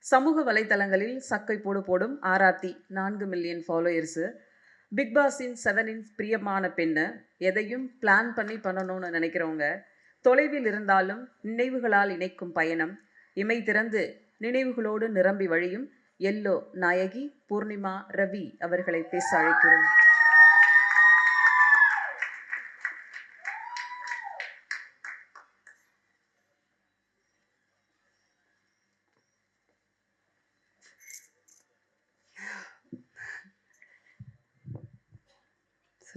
சமூக வலைதளங்களில் சக்கை போடும் ஆராத்தி 4 மில்லியன் ஃபாலோயர்ஸு. பிக் பாஸின் 7 பிரியமான பெண்ணு. எதையும் பிளான் பண்ணணும்னு நினைக்கிறவங்க. தொலைவில் இருந்தாலும் நினைவுகளால் இணைக்கும் பயணம். இமை திறந்து நினைவுகளோடு நிரம்பி வழியும் எல்லோ நாயகி பூர்ணிமா ரவி அவர்களை பேச அழைக்கிறோம்.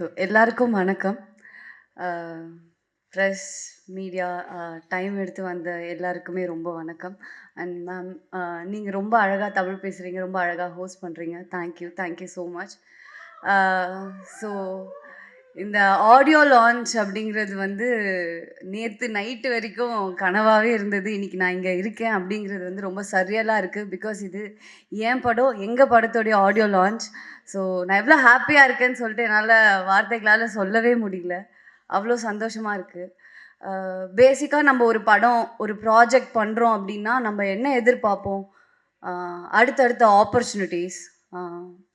ஸோ எல்லாருக்கும் வணக்கம். ப்ரெஸ் மீடியா டைம் எடுத்து வந்த எல்லாருக்குமே ரொம்ப வணக்கம். அண்ட் மேம், நீங்கள் ரொம்ப அழகாக தமிழ் பேசுகிறீங்க, ரொம்ப அழகாக ஹோஸ்ட் பண்ணுறீங்க. Thank you so much. ஸோ இந்த ஆடியோ லான்ச் அப்படிங்கிறது வந்து நேற்று நைட்டு வரைக்கும் கனவாகவே இருந்தது. இன்றைக்கி நான் இங்கே இருக்கேன் அப்படிங்கிறது வந்து ரொம்ப சரியலாக இருக்குது. பிகாஸ் இது என் படம், எங்கள் படத்தோடைய ஆடியோ லான்ச். ஸோ நான் எவ்வளோ ஹாப்பியாக இருக்கேன்னு சொல்லிட்டு என்னால் வார்த்தைகளால் சொல்லவே முடியல. அவ்வளோ சந்தோஷமாக இருக்குது. பேசிக்காக நம்ம ஒரு படம், ஒரு ப்ராஜெக்ட் பண்ணுறோம் அப்படின்னா நம்ம என்ன எதிர்பார்ப்போம்? அடுத்தடுத்த ஆப்பர்ச்சுனிட்டிஸ்,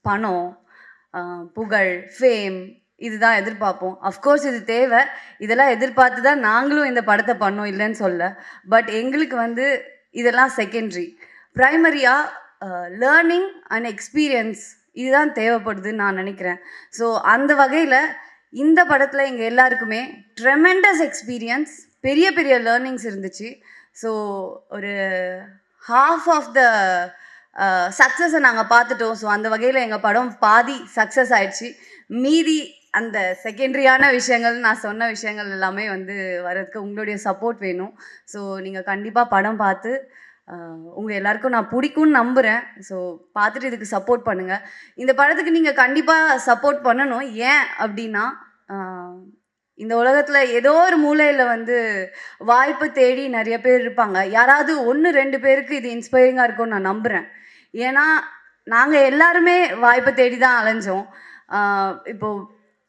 பணம், புகழ், ஃபேம், இதுதான் எதிர்பார்ப்போம். அஃப்கோர்ஸ் இது தேவை. இதெல்லாம் எதிர்பார்த்து தான் நாங்களும் இந்த படத்தை பண்ணோம், இல்லைன்னு சொல்ல. பட் எங்களுக்கு வந்து இதெல்லாம் செகண்டரி. ப்ரைமரியாக லேர்னிங் அண்ட் எக்ஸ்பீரியன்ஸ் இதுதான் தேவைப்படுதுன்னு நான் நினைக்கிறேன். ஸோ அந்த வகையில் இந்த படத்தில் எங்கள் எல்லாருக்குமே ட்ரெமெண்டஸ் எக்ஸ்பீரியன்ஸ், பெரிய பெரிய லேர்னிங்ஸ் இருந்துச்சு. ஸோ ஒரு ஹாஃப் ஆஃப் த சக்ஸஸை நாங்கள் பார்த்துட்டோம். ஸோ அந்த வகையில் எங்கள் படம் பாதி சக்ஸஸ் ஆயிடுச்சு. மீதி அந்த செகண்டரியான விஷயங்கள், நான் சொன்ன விஷயங்கள் எல்லாமே வந்து வர்றதுக்கு உங்களுடைய சப்போர்ட் வேணும். ஸோ நீங்கள் கண்டிப்பாக படம் பார்த்து உங்கள் எல்லாருக்கும் நான் பிடிக்கும்னு நம்புகிறேன். ஸோ பார்த்துட்டு இதுக்கு சப்போர்ட் பண்ணுங்கள். இந்த படத்துக்கு நீங்கள் கண்டிப்பாக சப்போர்ட் பண்ணணும். ஏன் அப்படின்னா, இந்த உலகத்தில் ஏதோ ஒரு மூலையில் வந்து வாய்ப்பு தேடி நிறைய பேர் இருப்பாங்க. யாராவது 1-2 பேருக்கு இது இன்ஸ்பைரிங்காக இருக்கும்னு நான் நம்புகிறேன். ஏன்னா நாங்கள் எல்லாருமே வாய்ப்பை தேடி தான் அலைஞ்சோம். இப்போது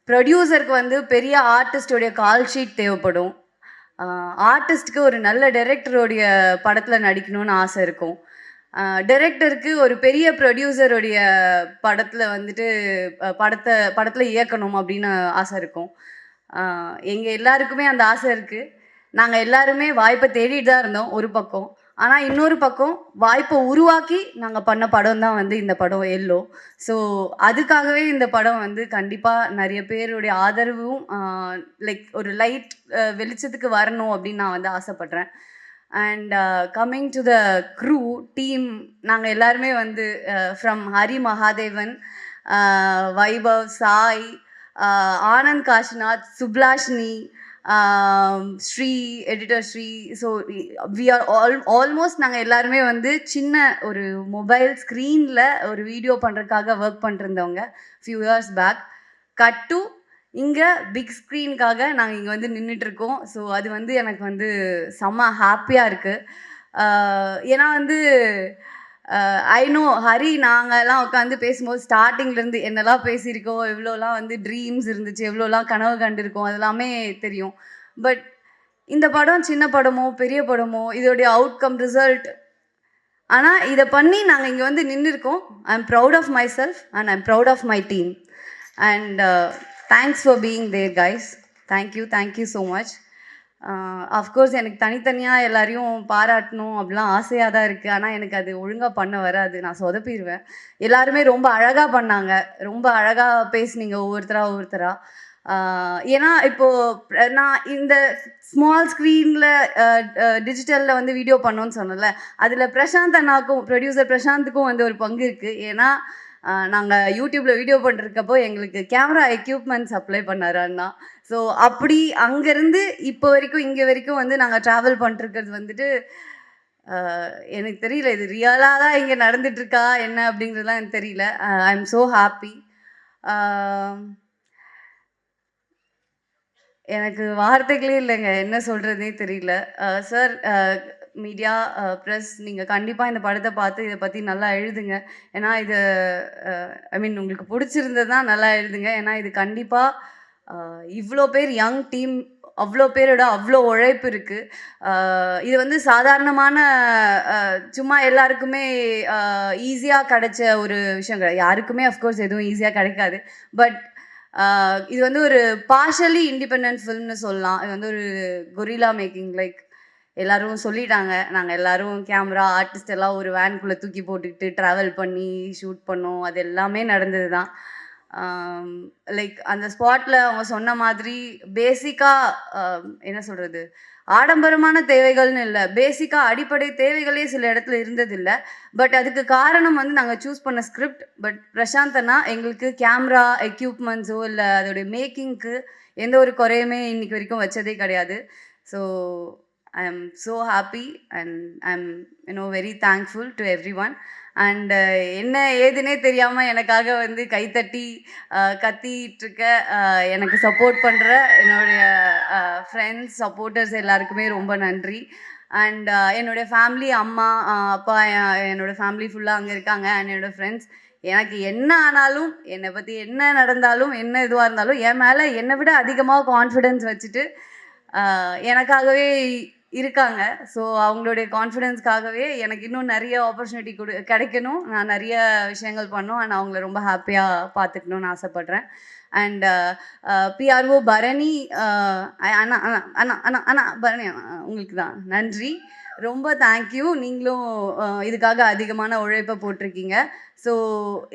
ப்ரொடியூசருக்கு வந்து பெரிய ஆர்டிஸ்டோடைய கால் ஷீட் தேவைப்படும். ஆர்டிஸ்ட்டுக்கு ஒரு நல்ல டைரக்டருடைய படத்தில் நடிக்கணும்னு ஆசை இருக்கும். டைரக்டருக்கு ஒரு பெரிய ப்ரொடியூசருடைய படத்தில் வந்துட்டு படத்தில் இயக்கணும் அப்படின்னு ஆசை இருக்கும். எங்கள் எல்லாருக்குமே அந்த ஆசை இருக்குது. நாங்கள் எல்லாருமே வாய்ப்பை தேடிட்டு தான் இருந்தோம் ஒரு பக்கம். ஆனால் இன்னொரு பக்கம் வாய்ப்பை உருவாக்கி நாங்கள் பண்ண படம் தான் வந்து இந்த படம் எல்லோ. ஸோ அதுக்காகவே இந்த படம் வந்து கண்டிப்பாக நிறைய பேருடைய ஆதரவும் லைக் ஒரு லைட் வெளிச்சத்துக்கு வரணும் அப்படின்னு நான் வந்து ஆசைப்பட்றேன். And coming to the crew team, நாங்கள் எல்லாருமே வந்து from Hari Mahadevan, Vaibhav, Sai, Anand Kashnath, Suplashini, Sri, editor Sri. So we are almost நாங்கள் எல்லாருமே வந்து சின்ன ஒரு மொபைல் ஸ்க்ரீனில் ஒரு வீடியோ பண்ணுறதுக்காக ஒர்க் பண்ணிருந்தவங்க few years back. Cut to இங்கே பிக் ஸ்க்ரீனுக்காக நாங்கள் இங்கே வந்து நின்றுட்டுருக்கோம். ஸோ அது வந்து எனக்கு வந்து செம்ம ஹாப்பியாக இருக்குது. ஏன்னா வந்து ஐ நோ ஹரி, நாங்கள்லாம் உட்காந்து பேசும்போது ஸ்டார்டிங்லேருந்து என்னெல்லாம் பேசியிருக்கோம், எவ்வளோலாம் வந்து ட்ரீம்ஸ் இருந்துச்சு, எவ்வளோலாம் கனவு கண்டிருக்கோம், அதெல்லாமே தெரியும். பட் இந்த படம் சின்ன படமோ பெரிய படமோ இதோடைய அவுட்கம் ரிசல்ட், ஆனால் இதை பண்ணி நாங்கள் இங்கே வந்து நின்றுருக்கோம். I am proud of myself and I am proud of my team. And thanks for being there guys. Thank you so much. Of course எனக்கு தனித்தனியாக எல்லாரையும் பாராட்டணும் அப்படிலாம் ஆசையாக தான் இருக்குது. ஆனால் எனக்கு அது ஒழுங்காக பண்ண வராது, நான் சொதப்பிடுவேன். எல்லாருமே ரொம்ப அழகாக பண்ணாங்க, ரொம்ப அழகாக பேசுனீங்க ஒவ்வொருத்தராக. ஏன்னா இப்போது நான் இந்த ஸ்மால் ஸ்க்ரீனில் டிஜிட்டலில் வந்து வீடியோ பண்ணோன்னு சொன்னல, அதில் பிரசாந்த் அண்ணாக்கும், ப்ரொடியூசர் பிரசாந்துக்கும் வந்து ஒரு பங்கு இருக்குது. ஏன்னா நாங்கள் யூடியூப்பில் வீடியோ பண்ணிருக்கப்போ எங்களுக்கு கேமரா எக்யூப்மெண்ட் சப்ளை பண்ணார் அண்ணா. ஸோ அப்படி அங்கேருந்து இப்போ வரைக்கும் இங்கே வரைக்கும் வந்து நாங்கள் ட்ராவல் பண்ணிருக்கிறது வந்துட்டு எனக்கு தெரியல, இது ரியலாக தான் இங்கே நடந்துட்டுருக்கா என்ன அப்படிங்கிறதுலாம் எனக்கு தெரியல. I am so happy. எனக்கு வார்த்தைகளே இல்லைங்க, என்ன சொல்கிறதுனே தெரியல. சார், மீடியா, ப்ரெஸ், நீங்கள் கண்டிப்பாக இந்த படத்தை பார்த்து இதை பற்றி நல்லா எழுதுங்க. ஏன்னா இது ஐ மீன் உங்களுக்கு பிடிச்சிருந்தது தான் நல்லா எழுதுங்க. ஏன்னா இது கண்டிப்பாக இவ்வளோ பேர் யங் டீம் அவ்வளோ பேரோட அவ்வளோ உழைப்பு இருக்குது. இது வந்து சாதாரணமான சும்மா எல்லாருக்குமே ஈஸியாக கிடைச்ச ஒரு விஷயம் கிடையாது. யாருக்குமே அஃப்கோர்ஸ் எதுவும் ஈஸியாக கிடைக்காது. பட் இது வந்து ஒரு பார்ஷலி இண்டிபெண்டன்ட் ஃபில்ம்னு சொல்லலாம். இது வந்து ஒரு கொரில்லா மேக்கிங். லைக் எல்லாரும் சொல்லிட்டாங்க, நாங்கள் எல்லாரும் கேமரா ஆர்டிஸ்ட் எல்லாம் ஒரு வேன்குள்ளே தூக்கி போட்டுக்கிட்டு ட்ராவல் பண்ணி ஷூட் பண்ணோம். அது எல்லாமே நடந்தது தான். லைக் அந்த ஸ்பாட்டில் அவங்க சொன்ன மாதிரி பேசிக்காக என்ன சொல்கிறது, ஆடம்பரமான தேவைகள்னு இல்லை, பேசிக்காக அடிப்படை தேவைகளே சில இடத்துல இருந்ததில்லை. பட் அதுக்கு காரணம் வந்து நாங்கள் சூஸ் பண்ண ஸ்கிரிப்ட். பட் பிரசாந்த் அண்ணா எங்களுக்கு கேமரா எக்யூப்மெண்ட்ஸோ இல்லை அதோடைய மேக்கிங்க்கு எந்த ஒரு குறையுமே இன்னைக்கு வரைக்கும் வச்சதே கிடையாது. So I am so happy and I'm very thankful to everyone. And என்ன ஏதுனே தெரியாமல் எனக்காக வந்து கைத்தட்டி கத்திட்டு இருக்க எனக்கு சப்போர்ட் பண்ணுற என்னுடைய ஃப்ரெண்ட்ஸ் சப்போர்ட்டர்ஸ் எல்லாருக்குமே ரொம்ப நன்றி. அண்ட் என்னுடைய ஃபேமிலி, அம்மா அப்பா, என்னோடய ஃபேமிலி ஃபுல்லாக அங்கே இருக்காங்க. அண்ட் என்னோடய ஃப்ரெண்ட்ஸ், எனக்கு என்ன ஆனாலும், என்னை பற்றி என்ன நடந்தாலும், என்ன இதுவாக இருந்தாலும் என் மேலே என்னை விட அதிகமாக கான்ஃபிடென்ஸ் வச்சுட்டு எனக்காகவே இருக்காங்க. ஸோ அவங்களுடைய கான்ஃபிடென்ஸ்க்காகவே எனக்கு இன்னும் நிறைய ஆப்பர்ச்சுனிட்டி கிடைக்கணும், நான் நிறைய விஷயங்கள் பண்ணணும். அண்ட் அவங்கள ரொம்ப ஹாப்பியாக பார்த்துக்கணுன்னு ஆசைப்பட்றேன். அண்ட் பிஆர்ஓ பரணி அண்ணா அண்ணா அண்ணா அண்ணா அண்ணா பரணி உங்களுக்கு தான் நன்றி, ரொம்ப தேங்க்யூ. நீங்களும் இதுக்காக அதிகமான உழைப்பை போட்டிருக்கீங்க. ஸோ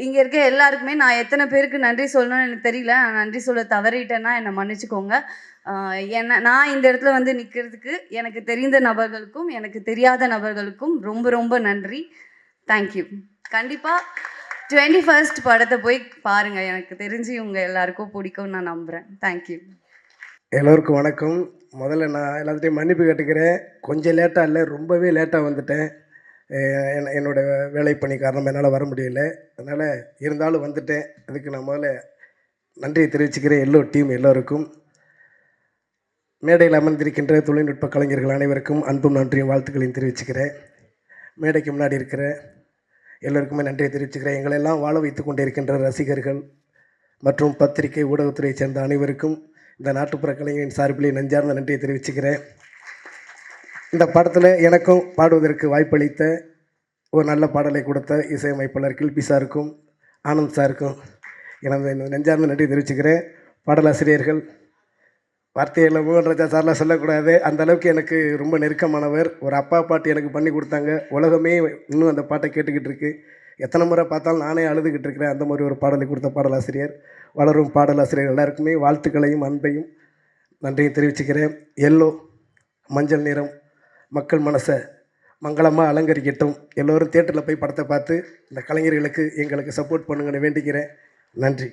இங்கே இருக்க எல்லாருக்குமே நான் எத்தனை பேருக்கு நன்றி சொல்லணும்னு எனக்கு தெரியல. நான் நன்றி சொல்ல தவறிட்டேன்னா என்னை மன்னிச்சுக்கோங்க. நான் இந்த இடத்துல வந்து நிற்கிறதுக்கு எனக்கு தெரிந்த நபர்களுக்கும் எனக்கு தெரியாத நபர்களுக்கும் ரொம்ப ரொம்ப நன்றி. தேங்க்யூ. கண்டிப்பாக 21st படத்தை போய் பாருங்கள். எனக்கு தெரிஞ்சு உங்கள் எல்லாருக்கும் பிடிக்கும்னு நான் நம்புகிறேன். தேங்க்யூ. எல்லோருக்கும் வணக்கம். முதல்ல நான் எல்லாத்தையும் மன்னிப்பு கேட்டுக்கிறேன். கொஞ்சம் லேட்டாக இல்லை, ரொம்பவே லேட்டாக வந்துட்டேன். என்னோடய வேலைப்பணி காரணம் என்னால் வர முடியல. அதனால் இருந்தாலும் வந்துட்டேன். அதுக்கு நான் முதல்ல நன்றியை தெரிவிச்சுக்கிறேன் எல்லோ டீம் எல்லோருக்கும். மேடையில் அமர்ந்திருக்கின்ற தொழில்நுட்ப கலைஞர்கள் அனைவருக்கும் அன்பும் நன்றியும் வாழ்த்துக்களையும் தெரிவிச்சுக்கிறேன். மேடைக்கு முன்னாடி இருக்கிற எல்லோருக்குமே நன்றியை தெரிவிச்சுக்கிறேன். எங்களெல்லாம் வாழ வைத்து கொண்டிருக்கின்ற ரசிகர்கள் மற்றும் பத்திரிகை ஊடகத்துறையை சேர்ந்த அனைவருக்கும் இந்த நாட்டுப்புற கலைஞரின் சார்பிலே நெஞ்சார்ந்த நன்றியை தெரிவிச்சுக்கிறேன். இந்த படத்தில் எனக்கும் பாடுவதற்கு வாய்ப்பளித்த ஒரு நல்ல பாடலை கொடுத்த இசையமைப்பாளர் கில்பி சாருக்கும் ஆனந்த் சாருக்கும் எனது நெஞ்சார்ந்த நன்றி தெரிவிச்சுக்கிறேன். பாடலாசிரியர்கள் வார்த்தையில் மோகன் ராஜா சார்லாம் சொல்லக்கூடாது, அந்த அளவுக்கு எனக்கு ரொம்ப நெருக்கமானவர். ஒரு அப்பா பாட்டு எனக்கு பண்ணி கொடுத்தாங்க. உலகமே இன்னும் அந்த பாட்டை கேட்டுக்கிட்டு இருக்கு. எத்தனை முறை பார்த்தாலும் நானே அழுதுகிட்டு இருக்கிறேன். அந்த மாதிரி ஒரு பாடலை கொடுத்த பாடலாசிரியர், வளரும் பாடலாசிரியர் எல்லாருக்குமே வாழ்த்துக்களையும் அன்பையும் நன்றியும் தெரிவிச்சுக்கிறேன். எல்லோ மஞ்சள் நிறம் மக்கள் மனசை மங்களமாக அலங்கரிக்கட்டும். எல்லோரும் தியேட்டரில் போய் படத்தை பார்த்து இந்த கலைஞர்களுக்கு எங்களுக்கு சப்போர்ட் பண்ணுங்கன்னு வேண்டிக்கிறேன். நன்றி.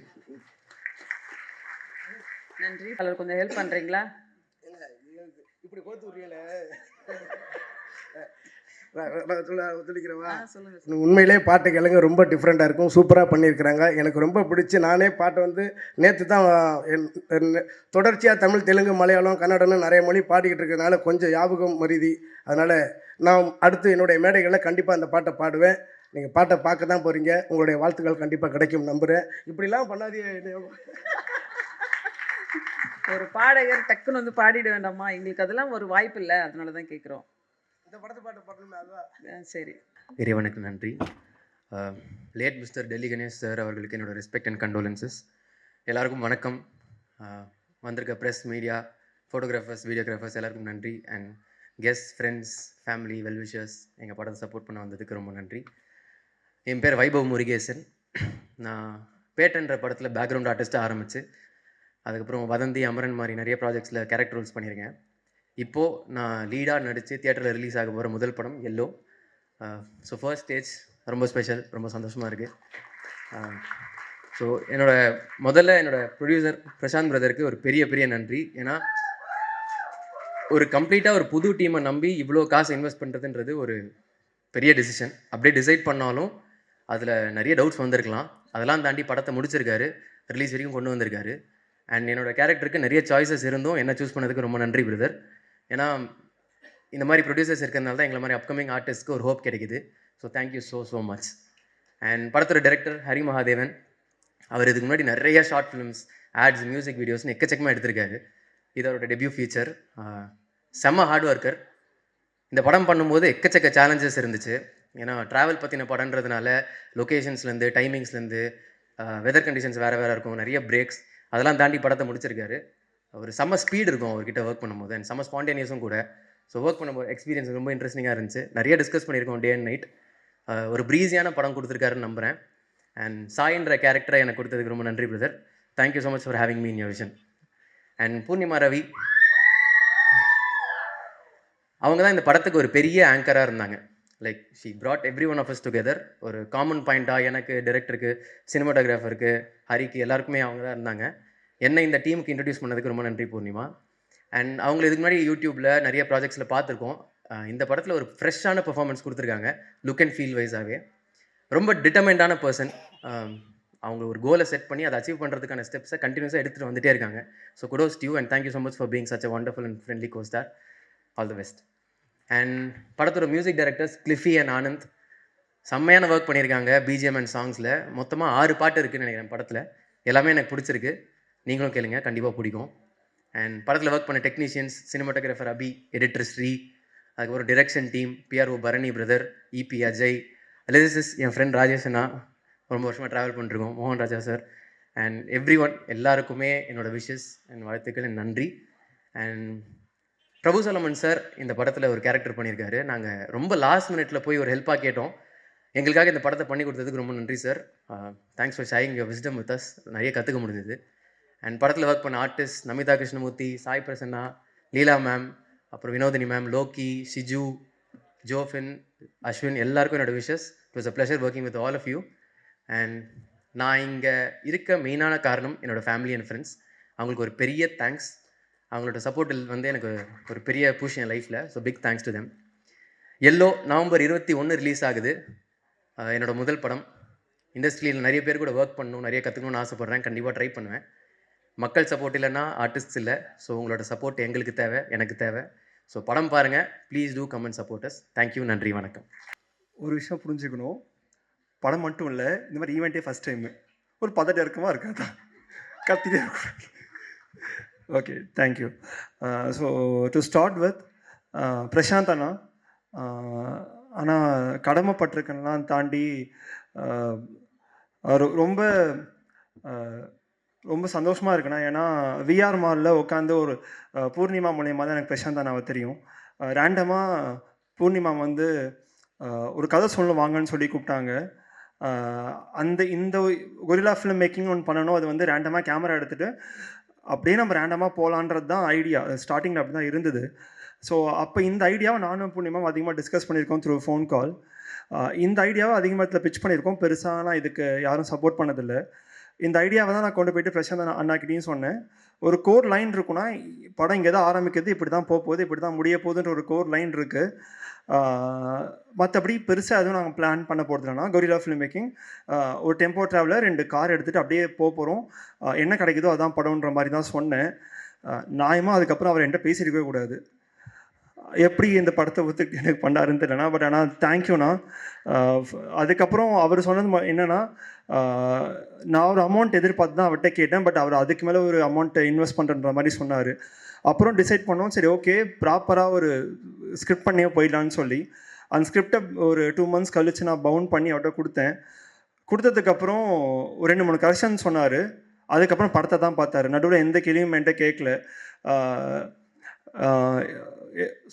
நன்றி. பலர் கொஞ்சம் ஹெல்ப் பண்ணுறீங்களா? இப்படி கோத்து விடுறீங்களே, சொல்லிக்கிறவா? உண்மையிலே பாட்டு கேளுங்க, ரொம்ப டிஃப்ரெண்ட்டாக இருக்கும். சூப்பராக பண்ணியிருக்கிறாங்க. எனக்கு ரொம்ப பிடிச்சி நானே பாட்டை வந்து நேற்று தான் தொடர்ச்சியாக தமிழ், தெலுங்கு, மலையாளம், கன்னடம்னு நிறைய மொழி பாடிக்கிட்டு இருக்கிறதுனால கொஞ்சம் ஞாபகம் மருதி. அதனால் நான் அடுத்து என்னுடைய மேடைகளில் கண்டிப்பாக அந்த பாட்டை பாடுவேன். நீங்கள் பாட்டை பார்க்க தான் போகிறீங்க. உங்களுடைய வாழ்த்துக்கள் கண்டிப்பாக கிடைக்கும் நம்புகிறேன். இப்படிலாம் பண்ணாதீங்க. ஒரு பாடகர் டக்குன்னு வந்து பாடிட வேண்டாமா? எங்களுக்கு அதெல்லாம் ஒரு வாய்ப்பு இல்லை, அதனால தான் கேட்குறோம். இந்த படத்தை பாட்டு பாடணுமே, அதுதான். சரி. இறைவனுக்கு நன்றி. Late mister Delhi Ganesh sir அவர்களுக்கு என்னோட ரெஸ்பெக்ட் அண்ட் கண்டோலன்சஸ். எல்லாருக்கும் வணக்கம். வந்திருக்க ப்ரெஸ், மீடியா, ஃபோட்டோகிராஃபர்ஸ், வீடியோகிராஃபர்ஸ் எல்லாருக்கும் நன்றி. And guest, friends, family, well-wishers, எங்கள் படத்தை சப்போர்ட் பண்ண வந்ததுக்கு ரொம்ப நன்றி. என் பேர் வைபவ் முருகேசன். நான் பேட்டன்ற படத்தில் பேக்ரவுண்ட் ஆர்டிஸ்ட்டாக ஆரம்பித்து அதுக்கப்புறம் வதந்தி, அமரன் மாதிரி நிறைய ப்ராஜெக்ட்ஸில் கேரக்டர் ரோல்ஸ் பண்ணியிருக்கேன். இப்போது நான் லீடாக நடித்து தியேட்டரில் ரிலீஸ் ஆக போகிற முதல் படம் எல்லோ. ஸோ ஃபர்ஸ்ட் ஸ்டேஜ் ரொம்ப ஸ்பெஷல், ரொம்ப சந்தோஷமாக இருக்குது. ஸோ என்னோடய ப்ரொடியூசர் பிரசாந்த் பிரதருக்கு ஒரு பெரிய பெரிய நன்றி. ஏன்னா ஒரு கம்ப்ளீட்டாக ஒரு புது டீமை நம்பி இவ்வளோ காசு இன்வெஸ்ட் பண்ணுறதுன்றது ஒரு பெரிய டிசிஷன். அப்படியே டிசைட் பண்ணாலும் அதில் நிறைய டவுட்ஸ் வந்திருக்கலாம். அதெல்லாம் தாண்டி படத்தை முடிச்சிருக்காரு, ரிலீஸ் வரைக்கும் கொண்டு வந்திருக்காரு. அண்ட் என்னோடய கேரக்டருக்கு நிறைய சாய்ஸஸ் இருந்தும் என்ன சூஸ் பண்ணதுக்கு ரொம்ப நன்றி பிரதர். ஏன்னா இந்த மாதிரி ப்ரொடியூசர்ஸ் இருக்கிறதுனால தான் எங்களை மாதிரி அப்கமிங் ஆர்டிஸ்ட்க்கு ஒரு ஹோப் கிடைக்குது. So thank you so much. And படத்தோட டைரக்டர் ஹரி மகாதேவன், அவர் இதுக்கு முன்னாடி நிறைய ஷார்ட் ஃபிலிம்ஸ், ஆட்ஸ், மியூசிக் வீடியோஸ்னு எக்கச்சக்கமாக எடுத்திருக்காரு. இது அவரோட டெபியூ ஃபீச்சர். செம்ம ஹார்ட் ஒர்க்கர். இந்த படம் பண்ணும்போது எக்கச்சக்க சேலஞ்சஸ் இருந்துச்சு. ஏன்னா ட்ராவல் பற்றின படன்றதுனால லொக்கேஷன்ஸ்லேருந்து டைமிங்ஸ்லேருந்து வெதர் கண்டிஷன்ஸ் வேறு வேறு இருக்கும், நிறைய பிரேக்ஸ் அதெல்லாம் தாண்டி படத்தை முடிச்சிருக்காரு. ஒரு செம்ம ஸ்பீடு இருக்கும் அவர்கிட்ட ஒர்க் பண்ணும்போது, அண்ட் செம்ம ஸ்பான்டேனியஸும் கூட. ஸோ ஒர்க் பண்ணும்போது எக்ஸ்பீரியன்ஸ் ரொம்ப இன்ட்ரெஸ்டிங்காக இருந்துச்சு. நிறைய டிஸ்கஸ் பண்ணியிருக்கோம் டே அண்ட் நைட். ஒரு ப்ரீஸியான படம் கொடுத்துருக்காருன்னு நம்புகிறேன். அண்ட் சாயின்ற கேரக்டரை எனக்கு கொடுத்ததுக்கு ரொம்ப நன்றி brother. Thank you so much for having me in your vision. And Poornima Ravi, அவங்க தான் இந்த படத்துக்கு ஒரு பெரிய ஆங்கராக இருந்தாங்க. Like she brought every one of us together. ஒரு காமன் பாயிண்ட்டாக எனக்கு, டைரக்டருக்கு, சினிமாட்டோகிராஃபருக்கு, ஹரிக்கு எல்லாருக்குமே அவங்க தான் இருந்தாங்க. என்னை இந்த டீமுக்கு இன்ட்ரடியூஸ் பண்ணதுக்கு ரொம்ப நன்றி பூர்ணிமா. அண்ட் அவங்கள இதுக்கு முன்னாடி யூடியூப்பில் நிறைய ப்ராஜெக்ட்ஸில் பார்த்துருக்கோம். இந்த படத்தில் ஒரு ஃப்ரெஷ்ஷான பெர்ஃபார்மன்ஸ் கொடுத்துருக்காங்க. லுக் அண்ட் ஃபீல் வைஸாகவே ரொம்ப டிட்டர்மெண்டான பர்சன். அவங்க ஒரு கோலை செட் பண்ணி அதை அச்சீவ் பண்ணுறதுக்கான ஸ்டெப்ஸை கண்டினியூஸாக எடுத்துகிட்டு வந்துட்டே இருக்காங்க. So kudos to you and thank you so much for being such a wonderful and friendly co-star. All the best. And படத்தோட மியூசிக் டைரக்டர்ஸ் கிளிஃபி அண்ட் ஆனந்த் செம்மையான ஒர்க் பண்ணியிருக்காங்க. பிஜிஎம் அண்ட் சாங்ஸில் மொத்தமாக 6 பாட்டு இருக்குதுன்னு நினைக்கிறேன் படத்தில். எல்லாமே எனக்கு பிடிச்சிருக்கு. நீங்களும் கேளுங்க, கண்டிப்பாக பிடிக்கும். அண்ட் படத்தில் ஒர்க் பண்ண technicians, cinematographer Abhi, editor Sri, அதுக்கப்புறம் direction team PRO Bharani brother, EP Ajay, lyricist என் ஃப்ரெண்ட் ராஜேஷ் அண்ணா, ரொம்ப வருஷமாக ட்ராவல் பண்ணிருக்கோம், மோகன் Raja sir, and everyone எல்லாருக்குமே என்னோடய விஷஸ் அண்ட் வாழ்த்துக்கள் அண்ட் நன்றி. அண்ட் பிரபு சலமன் சார் இந்த படத்தில் ஒரு கேரக்டர் பண்ணியிருக்காரு. நாங்கள் ரொம்ப லாஸ்ட் மினிட்ல போய் ஒரு ஹெல்ப்பாக கேட்டோம். எங்களுக்காக இந்த படத்தை பண்ணி கொடுத்ததுக்கு ரொம்ப நன்றி sir. Thanks for sharing your wisdom with us. நிறைய கற்றுக்க முடிஞ்சது. அண்ட் படத்தில் ஒர்க் பண்ண ஆர்டிஸ்ட் நமிதா கிருஷ்ணமூர்த்தி, சாய் பிரசன்னா, லீலா மேம், அப்புறம் வினோதினி மேம், லோக்கி, ஷிஜு, ஜோஃபின், அஸ்வின், எல்லாருக்கும் என்னோட wishes. It was a pleasure working with all of you. And நான் இங்கே இருக்க மெயினான காரணம் என்னோடய ஃபேமிலி அண்ட் ஃப்ரெண்ட்ஸ். அவங்களுக்கு ஒரு பெரிய தேங்க்ஸ். அவங்களோட சப்போர்ட்டில் வந்து எனக்கு ஒரு பெரிய புஷ் என் லைஃப்பில். So big thanks to them. Yellow November 21 release ஆகுது. என்னோட முதல் படம். இண்டஸ்ட்ரியில் நிறைய பேர் கூட ஒர்க் பண்ணணும், நிறைய கற்றுக்கணும்னு ஆசைப்பட்றேன். கண்டிப்பாக ட்ரை பண்ணுவேன். மக்கள் சப்போர்ட் இல்லைன்னா ஆர்டிஸ்ட்ஸ் இல்லை. ஸோ உங்களோட சப்போர்ட் எங்களுக்கு தேவை, எனக்கு தேவை. ஸோ படம் பாருங்கள், please do come and support us. Thank you, நன்றி, வணக்கம். ஒரு விஷயம் புரிஞ்சுக்கணும், படம் மட்டும் இல்லை, இந்த மாதிரி ஈவெண்ட்டே ஃபஸ்ட் டைமு. ஒரு பதட்டம் இருக்குமா இருக்காதா? கத்திட்டே இருக்கும். Okay, thank you. So to start with Prashanth அண்ணா. ஆனால் கடமைப்பட்டிருக்கெல்லாம் தாண்டி ரொம்ப ரொம்ப சந்தோஷமாக இருக்குண்ணா. ஏன்னா விஆர் மாலில் உட்காந்து ஒரு பூர்ணிமா மூலியமாக தான் எனக்கு பிரசாந்த் அண்ணாவை தெரியும். ரேண்டமாக பூர்ணிமா வந்து ஒரு கதை சொல்லணும் வாங்கன்னு சொல்லி கூப்பிட்டாங்க. இந்த கொரில்லா ஃபிலிம் மேக்கிங் ஒன்று பண்ணணும். அது வந்து ரேண்டமாக கேமரா எடுத்துகிட்டு அப்படியே நம்ம ரேண்டமாக போகலான்றது தான் ஐடியா. ஸ்டார்டிங்கில் அப்படி தான் இருந்தது. ஸோ அப்போ இந்த ஐடியாவை நானும் பூர்ணிமாவும் அதிகமாக டிஸ்கஸ் பண்ணியிருக்கோம் த்ரூ ஃபோன் கால். இந்த ஐடியாவை அதிகமாக இடத்துல பிச் பண்ணியிருக்கோம். பெருசாக நான் இதுக்கு யாரும் சப்போர்ட் பண்ணதில்லை. இந்த ஐடியாவை தான் நான் கொண்டு போய்ட்டு பிரசாந்த் அண்ணாக்கிட்டையும் சொன்னேன். ஒரு கோர் லைன் இருக்குன்னா, படம் இங்கே தான் ஆரம்பிக்கிறது, இப்படி தான் போகுது, இப்படி தான் முடிய போகுதுன்ற ஒரு கோர் லைன் இருக்குது. மற்றபடி பெருசாக எதுவும் நாங்கள் பிளான் பண்ண போகிறதுலனா கொரில்லா ஃபிலிம் மேக்கிங் ஒரு டெம்போ ட்ராவலர் 2 கார் எடுத்துகிட்டு அப்படியே போகிறோம். என்ன கிடைக்குதோ அதான் படம்ன்ற மாதிரி தான் சொன்னேன். நியாயமாக அதுக்கப்புறம் அவர் என்கிட்ட பேசியிருக்கவே கூடாது. எப்படி இந்த படத்தை ஒத்துக்கிட்டு எனக்கு பண்ணாருன்னு தெரியலண்ணா. பட் ஆனால் தேங்க்யூண்ணா. அதுக்கப்புறம் அவர் சொன்னது என்னென்னா, நான் ஒரு அமௌண்ட் எதிர்பார்த்து தான் அவர்கிட்ட கேட்டேன். பட் அவர் அதுக்கு மேலே ஒரு அமௌண்ட்டை இன்வெஸ்ட் பண்ணுறன்ற மாதிரி சொன்னார். அப்புறம் டிசைட் பண்ணோம், சரி ஓகே ப்ராப்பராக ஒரு ஸ்கிரிப்ட் பண்ணியே போயிடலான்னு சொல்லி அந்த ஸ்கிரிப்டை ஒரு 2 months கழித்து நான் பவுண்ட் பண்ணி அவர்கிட்ட கொடுத்தேன். கொடுத்ததுக்கப்புறம் ஒரு 2-3 கரெக்ஷன் சொன்னார். அதுக்கப்புறம் படத்தை தான் பார்த்தாரு. நடுவில் எந்த கேள்வியும் என்கிட்ட கேட்கல.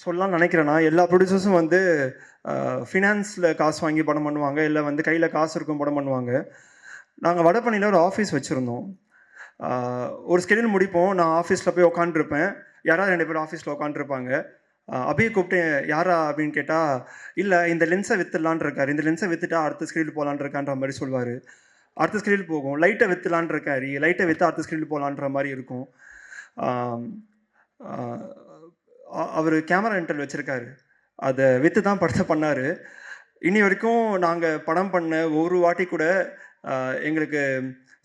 சொல்லலாம்னு நினைக்கிறேன்னா, எல்லா ப்ரொடியூசர்ஸும் வந்து ஃபினான்ஸில் காசு வாங்கி படம் பண்ணுவாங்க, இல்லை வந்து கையில் காசு இருக்கும் படம் பண்ணுவாங்க. நாங்கள் வடபழனியில் ஒரு ஆஃபீஸ் வச்சுருந்தோம். ஒரு ஸ்கெடியூல் முடிப்போம். நான் ஆஃபீஸில் போய் உட்காந்துருப்பேன். யாராவது 2 பேர் ஆஃபீஸில் உட்காந்துருப்பாங்க. அப்படியே கூப்பிட்டு யாரா அப்படின்னு கேட்டால், இல்லை இந்த லென்ஸை விற்றுலான் இருக்காரு, இந்த லென்ஸை விற்றுட்டா அடுத்த ஸ்கெடியூல் போகலான் இருக்கான்ற மாதிரி சொல்லுவார். அடுத்த ஸ்கெடியூல் போகும். லைட்டை விற்றுலான் இருக்காரு, லைட்டை விற்று அடுத்த ஸ்கெடியூல் போகலான்ற மாதிரி இருக்கும். அவர் கேமரா ரெண்டல் வச்சுருக்காரு, அதை விற்று தான் படத்தை பண்ணார். இனி வரைக்கும் நாங்கள் படம் பண்ண ஒரு வாட்டி கூட எங்களுக்கு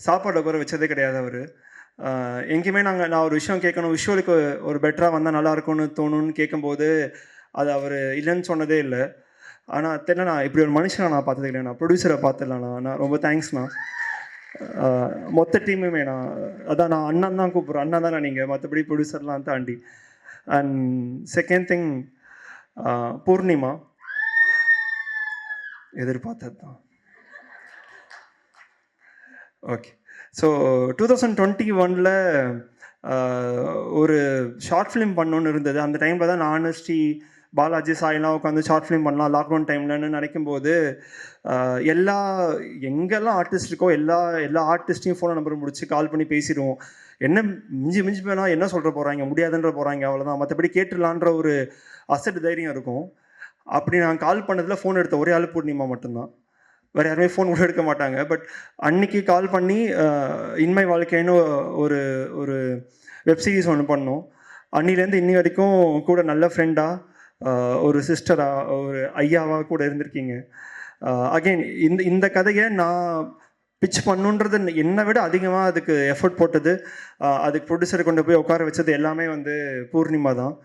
சாப்பாடு உட்கார வச்சதே கிடையாது அவர். எங்கேயுமே நான் ஒரு விஷயம் கேட்கணும், விஷுவலுக்கு ஒரு பெட்டராக வந்தால் நல்லாயிருக்கும்னு தோணுன்னு கேட்கும்போது அது அவர் இல்லைன்னு சொன்னதே இல்லை. ஆனால் தெரியல, நான் இப்படி ஒரு மனுஷனை நான் பார்த்தது இல்லைண்ணா. ப்ரொடியூசரை பார்த்துடலாண்ணா. நான் ரொம்ப தேங்க்ஸ்ண்ணா. மொத்த டீமுமே நான் அண்ணன் தான் கூப்பிட்றேன், அண்ணன் தானே நீங்கள், மற்றபடி ப்ரொடியூசர்லாம் தாண்டி. அண்ட் செகண்ட் திங், பூர்ணிமா எதிர்பார்த்தது தான். ஓகே. ஸோ 2021 ஒரு ஷார்ட் ஃபிலிம் பண்ணணுன்னு இருந்தது. அந்த டைமில் தான் நான், ஸ்ரீ, பாலாஜி, சாய்லாம் உட்காந்து ஷார்ட் ஃபிலிம் பண்ணலாம் லாக்டவுன் டைம்லன்னு நினைக்கும்போது, எங்கெல்லாம் ஆர்டிஸ்ட் இருக்கோ எல்லா ஆர்டிஸ்ட்டையும் ஃபோன் நம்பர் முடிச்சு கால் பண்ணி பேசிடுவோம். என்ன மிஞ்சி போனால் என்ன சொல்கிற போகிறாங்க, முடியாதுன்ற போகிறாங்க, அவ்வளோதான், மற்றபடி கேட்டுடலான்ற ஒரு அசட்டு தைரியம் இருக்கும். அப்படி நான் கால் பண்ணதில் ஃபோன் எடுத்த ஒரே ஆள் பூர்ணிமா மட்டும்தான். வேறு யாருமே ஃபோன் கூட எடுக்க மாட்டாங்க. பட் அன்னைக்கு கால் பண்ணி இன்மை வாழ்க்கைன்னு ஒரு ஒரு வெப் சீரிஸ் ஒன்று பண்ணோம். அன்னிலேருந்து இன்னி வரைக்கும் கூட நல்ல ஃப்ரெண்டாக, ஒரு சிஸ்டராக, ஒரு ஐயாவாக கூட இருந்திருக்கீங்க. அகெயின் இந்த கதையை நான் பிச் பண்ணுன்றது என்னை விட அதிகமாக அதுக்கு எஃபர்ட் போட்டது, அதுக்கு ப்ரொடியூசரை கொண்டு போய் உட்கார வச்சது எல்லாமே வந்து பூர்ணிமா தான்.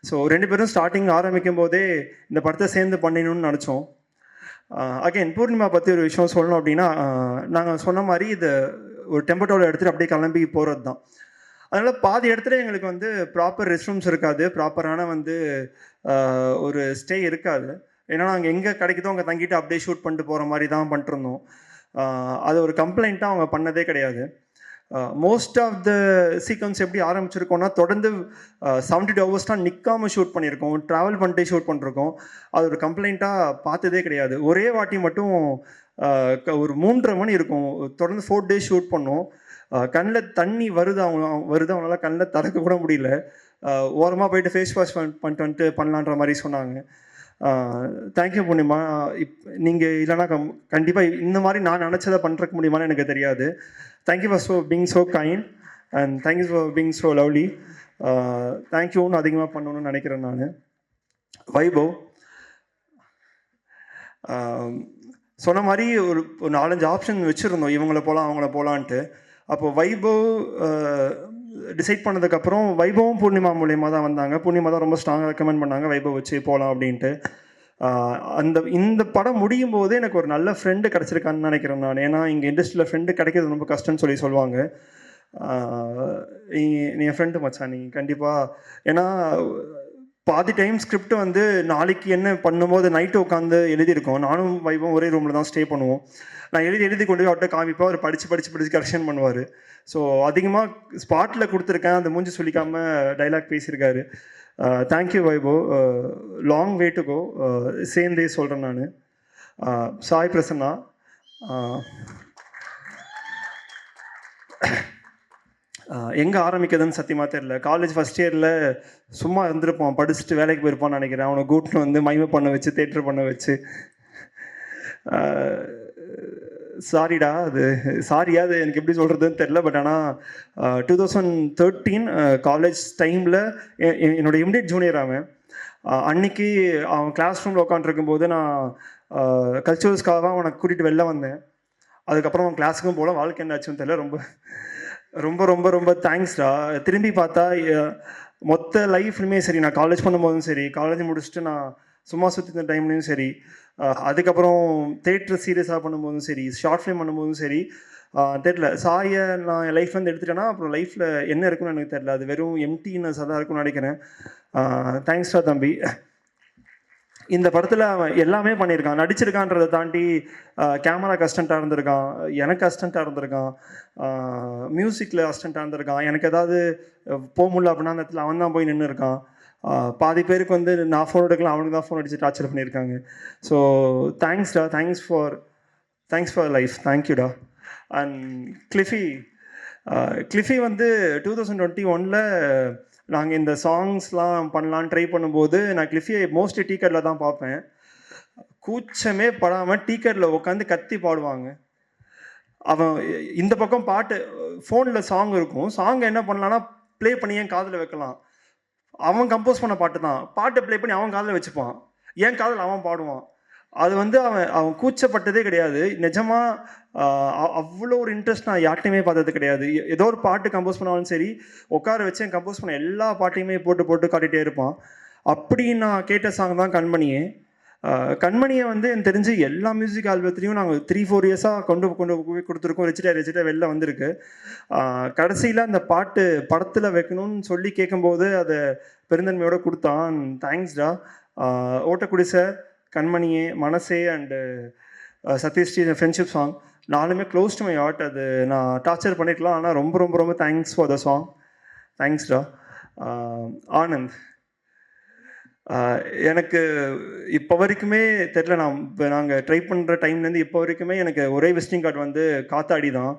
ஸோ 2 பேரும் ஸ்டார்டிங் ஆரம்பிக்கும் போதே இந்த படத்தை சேர்ந்து பண்ணிடணும்னு நினச்சோம். அகெயின் பூர்ணிமா பற்றி ஒரு விஷயம் சொல்லணும் அப்படின்னா, நாங்கள் சொன்ன மாதிரி இது ஒரு டெம்பர்டோவில் எடுத்துகிட்டு அப்படியே கிளம்பி போகிறது தான். அதனால் பாதி இடத்துல எங்களுக்கு வந்து ப்ராப்பர் ரெஸ்ட் ரூம்ஸ் இருக்காது, ப்ராப்பரான வந்து ஒரு ஸ்டே இருக்காது. ஏன்னா நாங்கள் எங்கே கிடைக்குதோ அங்கே தங்கிட்டு அப்படியே ஷூட் பண்ணிட்டு போகிற மாதிரி தான் பண்ணிட்டுருந்தோம். அது ஒரு கம்ப்ளைண்ட்டாக அவங்க பண்ணதே கிடையாது. மோஸ்ட் ஆஃப் த சீக்வன்ஸ் எப்படி ஆரம்பிச்சிருக்கோன்னா, தொடர்ந்து 72 ஹவர்ஸ்லாம் நிற்காமல் ஷூட் பண்ணியிருக்கோம், ட்ராவல் பண்ணிட்டே ஷூட் பண்ணிருக்கோம். அது ஒரு கம்ப்ளைண்ட்டாக பார்த்ததே கிடையாது. ஒரே வாட்டி மட்டும் ஒரு 3:30 மணி இருக்கும், தொடர்ந்து 4 days ஷூட் பண்ணோம். கண்ணில் தண்ணி வருது அவங்களால கண்ணில் திறக்க கூட முடியல. ஓரமாக போயிட்டு ஃபேஸ் வாஷ் பண்ணிட்டு வந்துட்டு பண்ணலான்ற மாதிரி சொன்னாங்க. தேங்க்யூ பூர்ணிமா. நீங்கள் இல்லைனா கண்டிப்பாக இந்த மாதிரி நான் நினச்சதை பண்ணுறக்கு முடியுமான்னு எனக்கு தெரியாது. Thank you for being so kind and thank you for being so lovely. தேங்க்யூன்னு அதிகமாக பண்ணணும்னு நினைக்கிறேன் நான். வைபவ் சொன்ன மாதிரி ஒரு 4-5 ஆப்ஷன் வச்சுருந்தோம், இவங்கள போகலாம் அவங்கள போகலான்ட்டு. அப்போது வைபவ் டிசைட் பண்ணதுக்கப்புறம் வைபவும் பூர்ணிமா மூலியமாக தான் வந்தாங்க. பூர்ணிமா தான் ரொம்ப ஸ்ட்ராங்காக ரெக்கமெண்ட் பண்ணாங்க வைபவ் வச்சு போகலாம் அப்படின்ட்டு. இந்த படம் முடியும் போது எனக்கு ஒரு நல்ல ஃப்ரெண்டு கிடச்சிருக்கான்னு நினைக்கிறேன் நான். ஏன்னா இங்கே இண்டஸ்ட்ரியில் ஃப்ரெண்டு கிடைக்கிறது ரொம்ப கஷ்டம்னு சொல்லுவாங்க. நீ என் ஃப்ரெண்டு மச்சான், நீ கண்டிப்பாக. ஏன்னா பாதி டைம் ஸ்கிரிப்ட் வந்து நாளைக்கு என்ன பண்ணும்போது நைட்டு உட்காந்து எழுதியிருக்கோம். நானும் வைபவும் ஒரே ரூமில் தான் ஸ்டே பண்ணுவோம். நான் எழுதி கொண்டு போய் அவர்கிட்ட காமிப்பேன், அவர் படித்து கரெக்ஷன் பண்ணுவார். ஸோ அதிகமாக ஸ்பாட்டில் கொடுத்துருக்கேன், அந்த மூஞ்சி சொல்லிக்காமல் டைலாக் பேசியிருக்காரு. Thank you Vaibhav. Long way to go. சேர்ந்தே சொல்கிறேன் நான். சாய் பிரசன்னா, எங்கே ஆரம்பிக்கிறதுன்னு சத்தியமாக தெரியல. காலேஜ் ஃபஸ்ட் இயரில் சும்மா இருந்திருப்பான், படிச்சுட்டு வேலைக்கு போயிருப்பான்னு நினைக்கிறேன். அவனை கூட்டின்னு வந்து மைமை பண்ண வச்சு, தேட்டர் பண்ண வச்சு, சாரிடா, அது சாரியா, அது எனக்கு எப்படி சொல்கிறதுன்னு தெரில. பட் ஆனால் 2013 காலேஜ் டைமில் என்னோட இமிடியட் ஜூனியர் அவன். அன்னைக்கு அவன் கிளாஸ் ரூமில் உட்காந்துருக்கும்போது நான் கல்ச்சுரல்ஸ்க்காக தான் அவனை கூட்டிகிட்டு வெளில வந்தேன். அதுக்கப்புறம் அவன் கிளாஸுக்கும் போல. வாழ்க்கை என்ன ஆச்சுன்னு தெரியல. ரொம்ப ரொம்ப ரொம்ப ரொம்ப தேங்க்ஸ்டா. திரும்பி பார்த்தா மொத்த லைஃப்லையுமே சரி, நான் காலேஜ் பண்ணும்போதும் சரி, காலேஜ் முடிச்சுட்டு நான் சும்மா சுற்றின டைம்லேயும் சரி, அதுக்கப்புறம் தேட்டர் சீரியஸாக பண்ணும்போதும் சரி, ஷார்ட் ஃபிலிம் பண்ணும்போதும் சரி, தெரியல, சாயை நான் என் லைஃப்லேருந்து எடுத்துட்டேன்னா அப்புறம் லைஃப்பில் என்ன இருக்குன்னு எனக்கு தெரியல. அது வெறும் எம்டினஸ் தான் இருக்குன்னு நினைக்கிறேன். தேங்க்ஸ்டா தம்பி. இந்த படத்தில் அவன் எல்லாமே பண்ணியிருக்கான். நடிச்சிருக்கான்றதை தாண்டி கேமரா அசிஸ்டண்ட்டாக இருந்திருக்கான், எனக்கு அசிஸ்டண்ட்டாக இருந்திருக்கான், மியூசிக்கில் அசிஸ்டண்ட்டாக இருந்திருக்கான். எனக்கு ஏதாவது போக முடியல அப்படின்னா அந்த இடத்துல அவன் தான் போய் நின்று இருக்கான். பாதி பேருக்கு வந்து நான் ஃபோன் எடுக்கலாம், அவனுக்கு தான் ஃபோன் அடித்து டார்ச்சர் பண்ணியிருக்காங்க. ஸோ தேங்க்ஸ்டா, தேங்க்ஸ் ஃபார் லைஃப். தேங்க்யூடா. அண்ட் கிளிஃபி வந்து 2021 நாங்கள் இந்த சாங்ஸ்லாம் பண்ணலான்னு ட்ரை பண்ணும்போது நான் கிளிஃபியை மோஸ்ட்லி டீக்கரில் தான் பார்ப்பேன். கூச்சமே படாமல் டீக்கரில் உட்காந்து கத்தி பாடுவாங்க. அவன் இந்த பக்கம் பாட்டு ஃபோனில் சாங் இருக்கும், சாங்கை என்ன பண்ணலான்னா ப்ளே பண்ணி என் காதில் வைக்கலாம். அவன் கம்போஸ் பண்ண பாட்டு தான், பாட்டை ப்ளே பண்ணி அவன் காதில் வச்சுப்பான், என் காதில் அவன் பாடுவான். அது வந்து அவன் கூச்சப்பட்டதே கிடையாது. நிஜமாக அவ்வளோ ஒரு இன்ட்ரெஸ்ட் நான் யார்ட்டையுமே பார்த்தது கிடையாது. ஏதோ ஒரு பாட்டு கம்போஸ் பண்ணாலும் சரி, உட்கார வச்சு கம்போஸ் பண்ண எல்லா பாட்டையுமே போட்டு காட்டிகிட்டே இருப்பான். அப்படி நான் கேட்ட சாங் தான் கண்மணியே. கண்மணியை வந்து எனக்கு தெரிஞ்சு எல்லா மியூசிக் ஆல்பத்துலேயும் நாங்கள் 3-4 இயர்ஸாக கொண்டு கொண்டு போய் கொடுத்துருக்கோம். ரெச்சிட்டா வெளில வந்திருக்கு. கடைசியில் அந்த பாட்டு படத்தில் வைக்கணும்னு சொல்லி கேட்கும்போது அதை பெருந்தன்மையோடு கொடுத்தான். தேங்க்ஸ்டா. ஓட்டக்குடி சார், கண்மணியே, மனசே அண்டு சதீஷ்டி ஃப்ரெண்ட்ஷிப் சாங் 4மே க்ளோஸ் டு மை ஹார்ட். அது நான் டார்ச்சர் பண்ணிக்கலாம், ஆனால் ரொம்ப ரொம்ப ரொம்ப தேங்க்ஸ் ஃபார் த சாங். தேங்க்ஸ்டா. ஆனந்த், எனக்கு இப்போ வரைக்குமே தெரில, நாங்கள் ட்ரை பண்ணுற டைம்லேருந்து இப்போ வரைக்குமே எனக்கு ஒரே விசிட்டிங் கார்டு வந்து காத்தாடி தான்.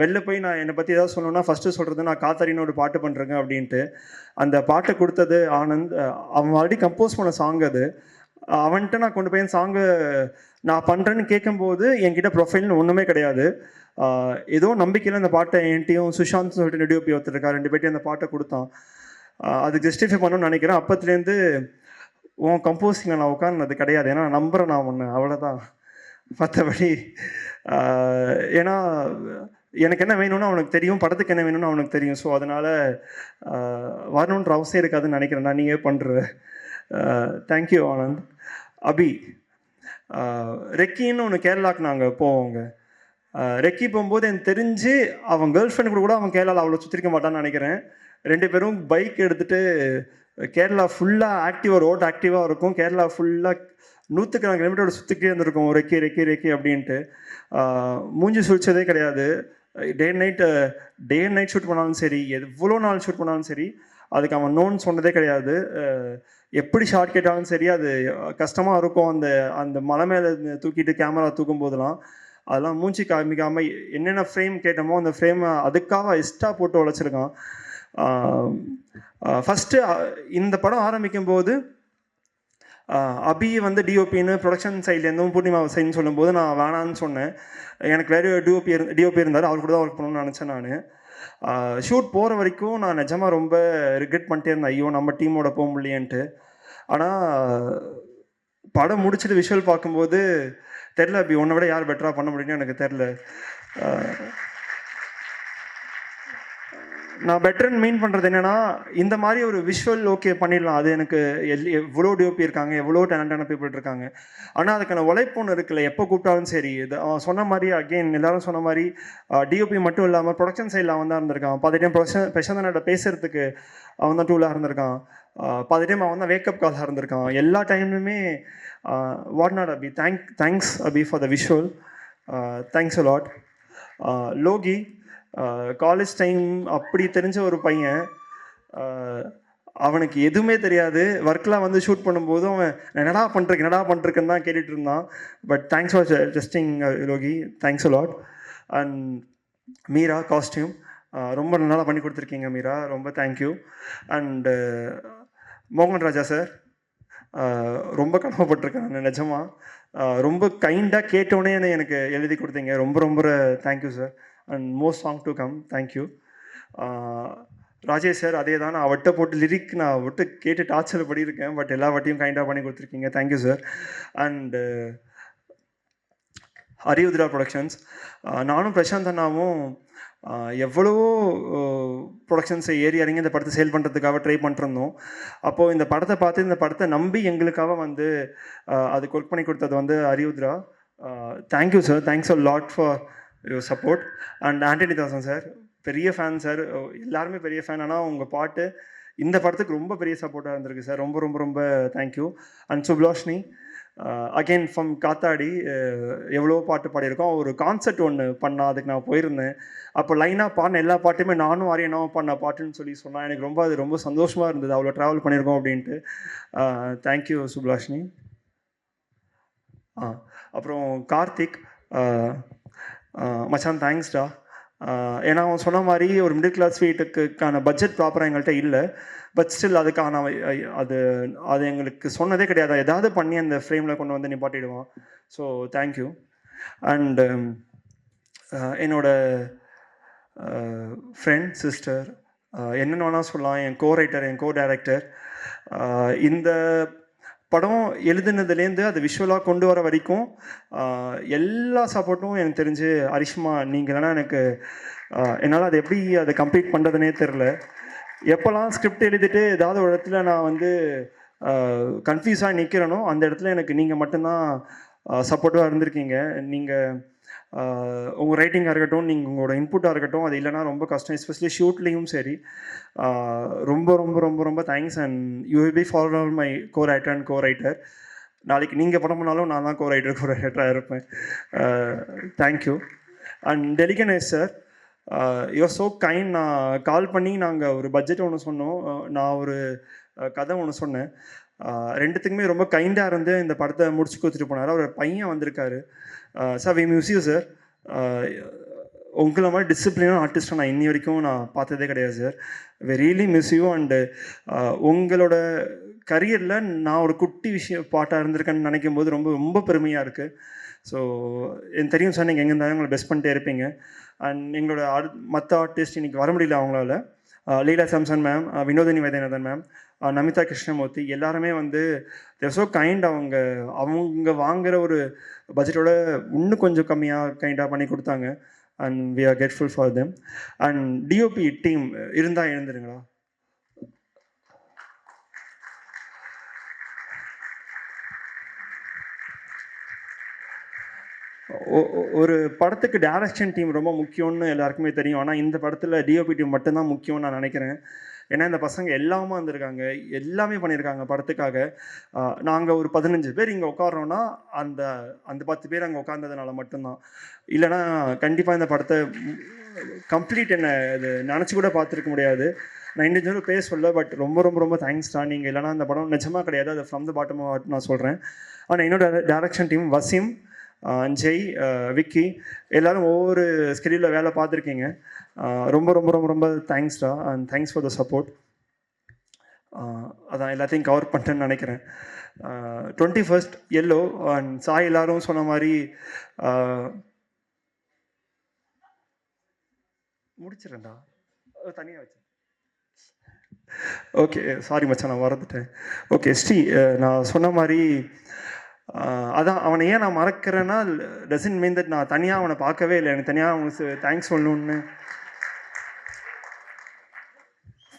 வெளில போய் நான் என்னை பற்றி ஏதாவது சொல்லணும்னா ஃபஸ்ட்டு சொல்கிறது நான் காத்தாடின்னு ஒரு பாட்டு பண்ணுறேங்க அப்படின்ட்டு. அந்த பாட்டை கொடுத்தது ஆனந்த். அவன் ஆல்ரெடி கம்போஸ் பண்ண சாங் அது. அவன்கிட்ட நான் கொண்டு போய் அந்த சாங்கு நான் பண்ணுறேன்னு கேட்கும்போது என்கிட்ட ப்ரொஃபைல்னு ஒன்றுமே கிடையாது. ஏதோ நம்பிக்கையில் அந்த பாட்டை என்கிட்டையும் சுஷாந்த் சொல்லிட்டு நெடியோப்பி ஒருத்தருக்கா 2 பேர்ட்டையும் அந்த பாட்டை கொடுத்தான். அது ஜஸ்டிஃபை பண்ணணும்னு நினைக்கிறேன். அப்பத்துலேருந்து உன் கம்போஸிங்கில் நான் உட்கார்ந்தது கிடையாது. ஏன்னா நான் நம்புகிறேன் நான் ஒன்று, அவ்வளோதான். மற்றபடி ஏன்னா எனக்கு என்ன வேணும்னு அவனுக்கு தெரியும், படத்துக்கு என்ன வேணும்னு அவனுக்கு தெரியும். ஸோ அதனால் வரணுன்ற அவசியம் இருக்காதுன்னு நினைக்கிறேன். நான் நீங்கள் பண்ணுற தேங்க்யூ ஆனந்த். அபி, ரெக்கின்னு ஒன்று கேரளாவுக்கு நாங்கள் போவோங்க. ரெக்கி போகும்போது எனக்கு தெரிஞ்சு அவன் கேர்ள் ஃப்ரெண்டு கூட அவன் கேரளாவில் அவ்வளோ சுற்றிருக்க மாட்டான்னு நினைக்கிறேன். 2 பேரும் பைக் எடுத்துகிட்டு கேரளா ஃபுல்லாக ரோட் ஆக்டிவாக இருக்கும். கேரளா ஃபுல்லாக 100 கிலோமீட்டரோட சுற்றிக்கிட்டே இருந்திருக்கும் ரெக்கி ரெக்கி ரெக்கி அப்படின்ட்டு. மூஞ்சி சுழிச்சதே கிடையாது. டே அண்ட் நைட் ஷூட் பண்ணாலும் சரி, எவ்வளோ நாள் ஷூட் பண்ணாலும் சரி, அதுக்கு அவன் நோன்னு சொன்னதே கிடையாது. எப்படி ஷார்ட் கேட்டாலும் சரி, அது கஷ்டமாக இருக்கும். அந்த மலை மேலே தூக்கிட்டு கேமரா தூக்கும் போதெல்லாம் அதெல்லாம் மூஞ்சி காமிக்காமல் என்னென்ன ஃப்ரேம் கேட்டோமோ அந்த ஃப்ரேமை அதுக்காக எக்ஸ்ட்ரா போட்டு உழைச்சிருக்கான். ஃபஸ்ட்டு இந்த படம் ஆரம்பிக்கும் போது அபி வந்து டிஓபின்னு ப்ரொடக்ஷன் சைட்லேருந்தும் பூர்ணிமா சைட்னு சொல்லும்போது நான் வேணான்னு சொன்னேன். எனக்கு வேறு டிஓபி இருந்தார், அவர் கூட தான் ஒர்க் பண்ணணும்னு நினச்சேன். நான் ஷூட் போகிற வரைக்கும் நான் நிஜமாக ரொம்ப ரிக்ரெட் பண்ணிட்டே இருந்தேன், ஐயோ நம்ம டீமோட போக முடியலேன்ட்டு. ஆனால் படம் முடிச்சுட்டு விஷுவல் பார்க்கும்போது தெரில, அபி உன்னை விட யார் பெட்டராக பண்ண முடியும்னு எனக்கு தெரில. நான் பெட்டர்ன்னு மீன் பண்ணுறது என்னென்னா, இந்த மாதிரி ஒரு விஷுவல் ஓகே பண்ணிடலாம். அது எனக்கு எவ்வளோ டிஓபி இருக்காங்க, எவ்வளோ டேலண்டான பீப்புள் இருக்காங்க. ஆனால் அதுக்கான உழைப்பு ஒன்று இருக்குல்ல, எப்போ கூப்பிட்டாலும் சரி. இது அவன் சொன்ன மாதிரி அகெயின் எல்லாரும் சொன்ன மாதிரி டிஓபி மட்டும் இல்லாமல் ப்ரொடக்ஷன் சைடில் அவன் தான் இருந்திருக்கான். 10 டைம் பிரசாந்தனோட பேசுகிறதுக்கு அவன் தான் டூலாக இருந்திருக்கான். 10 டைம் அவன் தான் வேக்கப் காலாக இருந்திருக்கான். எல்லா டைமுமே what not Abhi. Thanks Abhi for the visual. Thanks a lot. Loki, college time அப்படி தெரிஞ்ச ஒரு பையன், அவனுக்கு எதுவுமே தெரியாது. ஒர்க்லாம் வந்து ஷூட் பண்ணும்போது அவன் என்னடா பண்ணுறதுக்குன்னு தான் கேட்டுட்டு இருந்தான். But thanks for testing Loki. Thanks a lot. And Meera, costume ரொம்ப நல்லா பண்ணி கொடுத்துருக்கீங்க மீரா, ரொம்ப தேங்க்யூ. அண்டு மோகன் ராஜா சார், ரொம்ப கடமைப்பட்டிருக்கேன் நான் நிஜமாக. ரொம்ப கைண்டாக கேட்டோன்னே எனக்கு எழுதி கொடுத்தீங்க. ரொம்ப ரொம்ப thank you sir. And most song to come. Thank you. Rajesh sir, அதே தான். நான் அவட்ட போட்டு லிரிக் நான் அவட்ட கேட்டு டார்ச்சர் பண்ணியிருக்கேன். பட் எல்லா வாட்டியும் கைண்டாக பண்ணி கொடுத்துருக்கீங்க. Thank you sir. அண்டு ஹரியுத்ரா ப்ரொடக்ஷன்ஸ், நானும் பிரசாந்த் அண்ணாவும் எவ்வளவோ ப்ரொடக்ஷன்ஸை ஏறி இறங்கி இந்த படத்தை சேல் பண்ணுறதுக்காக ட்ரை பண்ணிருந்தோம். அப்போது இந்த படத்தை பார்த்து இந்த படத்தை நம்பி எங்களுக்காக வந்து அதுக்கு ஒர்க் பண்ணி கொடுத்தது வந்து Hariyuthra. Thank you sir. Thanks a lot for your support. And Antony Dasan sir, பெரிய ஃபேன் சார். எல்லாருமே பெரிய ஃபேன். ஆனால் உங்கள் பாட்டு இந்த படத்துக்கு ரொம்ப பெரிய சப்போர்ட்டாக இருந்திருக்கு சார். ரொம்ப ரொம்ப ரொம்ப தேங்க்யூ. அண்ட் சுப்லாஷ்னி, அகெயின் ஃப்ரம் காத்தாடி, எவ்வளோ பாட்டு பாடியிருக்கோம். ஒரு கான்சர்ட் ஒன்று பண்ணால் அதுக்கு நான் போயிருந்தேன். அப்போ லைனாக பாடின எல்லா பாட்டுமே நானும் ஆரியனாவும் பண்ண பாட்டுன்னு சொல்லி சொன்னால் எனக்கு அது ரொம்ப சந்தோஷமாக இருந்தது. அவ்வளோ ட்ராவல் பண்ணியிருக்கோம் அப்படின்ட்டு. தேங்க்யூ சுப்லாஷ்னி. அப்புறம் கார்த்திக் மச்சான், தேங்க்ஸ்டா. ஏன்னா அவன் சொன்ன மாதிரி ஒரு மிடில் கிளாஸ் வீட்டுக்கான பட்ஜெட் ப்ராப்பராக எங்கள்கிட்ட இல்லை. பட் ஸ்டில் அதுக்கான அது எங்களுக்கு சொன்னதே கிடையாது. ஏதாவது பண்ணி அந்த ஃப்ரேமில் கொண்டு வந்து நிப்பாட்டிடுவான். So thank you. அண்டு என்னோட ஃப்ரெண்ட், சிஸ்டர், என்னென்னு வேணால் சொல்லலாம், என் கோ ரைட்டர், என் கோ டைரக்டர். இந்த படம் எழுதுனதுலேருந்து அது விஷுவலாக கொண்டு வர வரைக்கும் எல்லா சப்போர்ட்டும் எனக்கு தெரிஞ்சு அரிஷ்மா நீங்கள் இல்லைனா எனக்கு என்னால் அதை எப்படி அதை கம்ப்ளீட் பண்ணுறதுனே தெரில. எப்போல்லாம் ஸ்கிரிப்ட் எழுதிட்டு ஏதாவது ஒரு இடத்துல நான் வந்து கன்ஃபியூஸாக நிற்கிறனோ அந்த இடத்துல எனக்கு நீங்கள் மட்டும்தான் சப்போர்ட்டிவாக இருந்திருக்கீங்க. நீங்கள் உங்கள் ரைட்டிங்காக இருக்கட்டும், நீங்கள் உங்களோட இன்புட்டாக இருக்கட்டும், அது இல்லைனா ரொம்ப கஷ்டம். எஸ்பெஷலி ஷூட்லேயும் சரி. ரொம்ப ரொம்ப ரொம்ப ரொம்ப thanks. And you will be for my go writer and go writer. நாளைக்கு நீங்கள் படம் பண்ணாலும் நான் தான் கோ ரைட்டராக இருப்பேன். Thank you. And டெலிகனேஷ் sir, you are so kind. நான் கால் பண்ணி நாங்கள் ஒரு பட்ஜெட் ஒன்று சொன்னோம், நான் ஒரு கதை ஒன்று சொன்னேன். ரெண்டுத்துக்குமே ரொம்ப கைண்டாக இருந்து இந்த படத்தை முடிச்சு கொடுத்துட்டு போனார். அவர் பையன் வந்திருக்காரு. Sir we miss you sir. உங்களை மாதிரி டிசிப்ளினான ஆர்டிஸ்ட்டை நான் இன்னி வரைக்கும் நான் பார்த்ததே கிடையாது sir. We really miss you. And உங்களோட கரியரில் நான் ஒரு குட்டி பாட்டாக இருந்திருக்கேன்னு நினைக்கும் போது ரொம்ப ரொம்ப பெருமையாக இருக்குது. ஸோ எனக்கு தெரியும் சார், நீங்கள் எங்கே இருந்தாலும் உங்களை பெஸ்ட் பண்ணிட்டே இருப்பீங்க. அண்ட் எங்களோட மற்ற ஆர்டிஸ்ட் இன்றைக்கி வர முடியல அவங்களால. லீலா சாம்சன் மேம், வினோதினி வைத்தியநாதன் மேம், நமிதா கிருஷ்ணமூர்த்தி எல்லாருமே வந்து தேர் ஸோ கைண்ட். அவங்க வாங்குகிற ஒரு பட்ஜெட்டோட இன்னும் கொஞ்சம் கம்மியாக கைண்டாக பண்ணி கொடுத்தாங்க. And we are grateful for them. And DOP team இருந்தால் எழுந்துருங்களா. ஒரு படத்துக்கு டைரக்ஷன் டீம் ரொம்ப முக்கியம்னு எல்லாருக்குமே தெரியும். ஆனால் இந்த படத்தில் டிஓபி டீம் மட்டும்தான் முக்கியம்னு நான் நினைக்கிறேன். ஏன்னா இந்த பசங்க எல்லாமே வந்திருக்காங்க, எல்லாமே பண்ணியிருக்காங்க படத்துக்காக. நாங்கள் ஒரு 15 பேர் இங்கே உட்காரோன்னா அந்த அந்த 10 பேர் அங்கே உட்காந்ததுனால மட்டும்தான். இல்லைனா கண்டிப்பாக இந்த படத்தை கம்ப்ளீட் என்ன இது நினச்சி கூட பார்த்துருக்க முடியாது. நான் இண்டிவிஜுவலாக பேச சொல்ல, பட் ரொம்ப ரொம்ப ரொம்ப தேங்க்ஸ் தான். நீங்கள் இல்லைனா அந்த படம் நிஜமாக கிடையாது. அது ஃப்ரம் த பாட்டம் ஆஃப் நான் சொல்கிறேன். ஆனால் என்னோட டைரக்ஷன் டீம் வசீம், ஜெய், விக்கி எல்லோரும் ஒவ்வொரு ஸ்கெடியூலில் வேலை பார்த்துருக்கீங்க. ரொம்ப ரொம்ப ரொம்ப ரொம்ப தேங்க்ஸ்டா. And thanks for the support. அதான் எல்லாத்தையும் கவர் பண்ணிட்டேன்னு நினைக்கிறேன். 21st எல்லோ அண்ட் சாய் எல்லாரும் சொன்ன மாதிரி முடிச்சிடறேன்டா, தனியாக வச்சேன். ஓகே சாரி மச்சான், நான் மறந்துட்டேன். ஓகே ஸ்ரீ, நான் சொன்ன மாதிரி அதான் அவனை ஏன் நான் மறக்கிறேன்னா டசன்ட் மீன் தட் நான் தனியாக அவனை பார்க்கவே இல்லை. எனக்கு தனியாக அவனுக்கு தேங்க்ஸ் சொல்லணுன்னு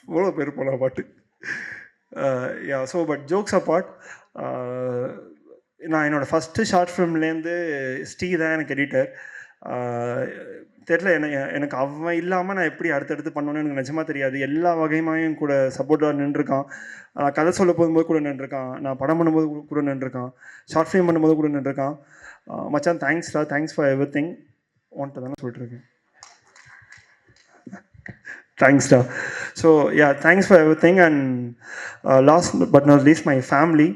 இவ்வளோ பேர் போன பாட்டு. Yeah so but jokes apart, நான் என்னோடய ஃபஸ்ட்டு ஷார்ட் ஃபிலிம்லேருந்து ஸ்ரீ தான் எனக்கு எடிட்டர். தெரில எனக்கு அவன் இல்லாமல் நான் எப்படி அடுத்தடுத்து பண்ணணுன்னு எனக்கு நிஜமாக தெரியாது. எல்லா வகையுமாயும் கூட சப்போர்ட்டாக நின்றுருக்கான். கதை சொல்ல போகும்போது கூட நின்றுருக்கான், நான் படம் பண்ணும்போது கூட நின்றுருக்கான், ஷார்ட் ஃபிலிம் பண்ணும்போது கூட நின்றுருக்கான். மச்சான் தேங்க்ஸ்டா, தேங்க்ஸ் ஃபார் எவ்ரி திங். ஒன்ட்டு தானே சொல்லிட்டுருக்கேன். தேங்க்ஸ்டா. So yeah, thanks for everything. And last but not least my family,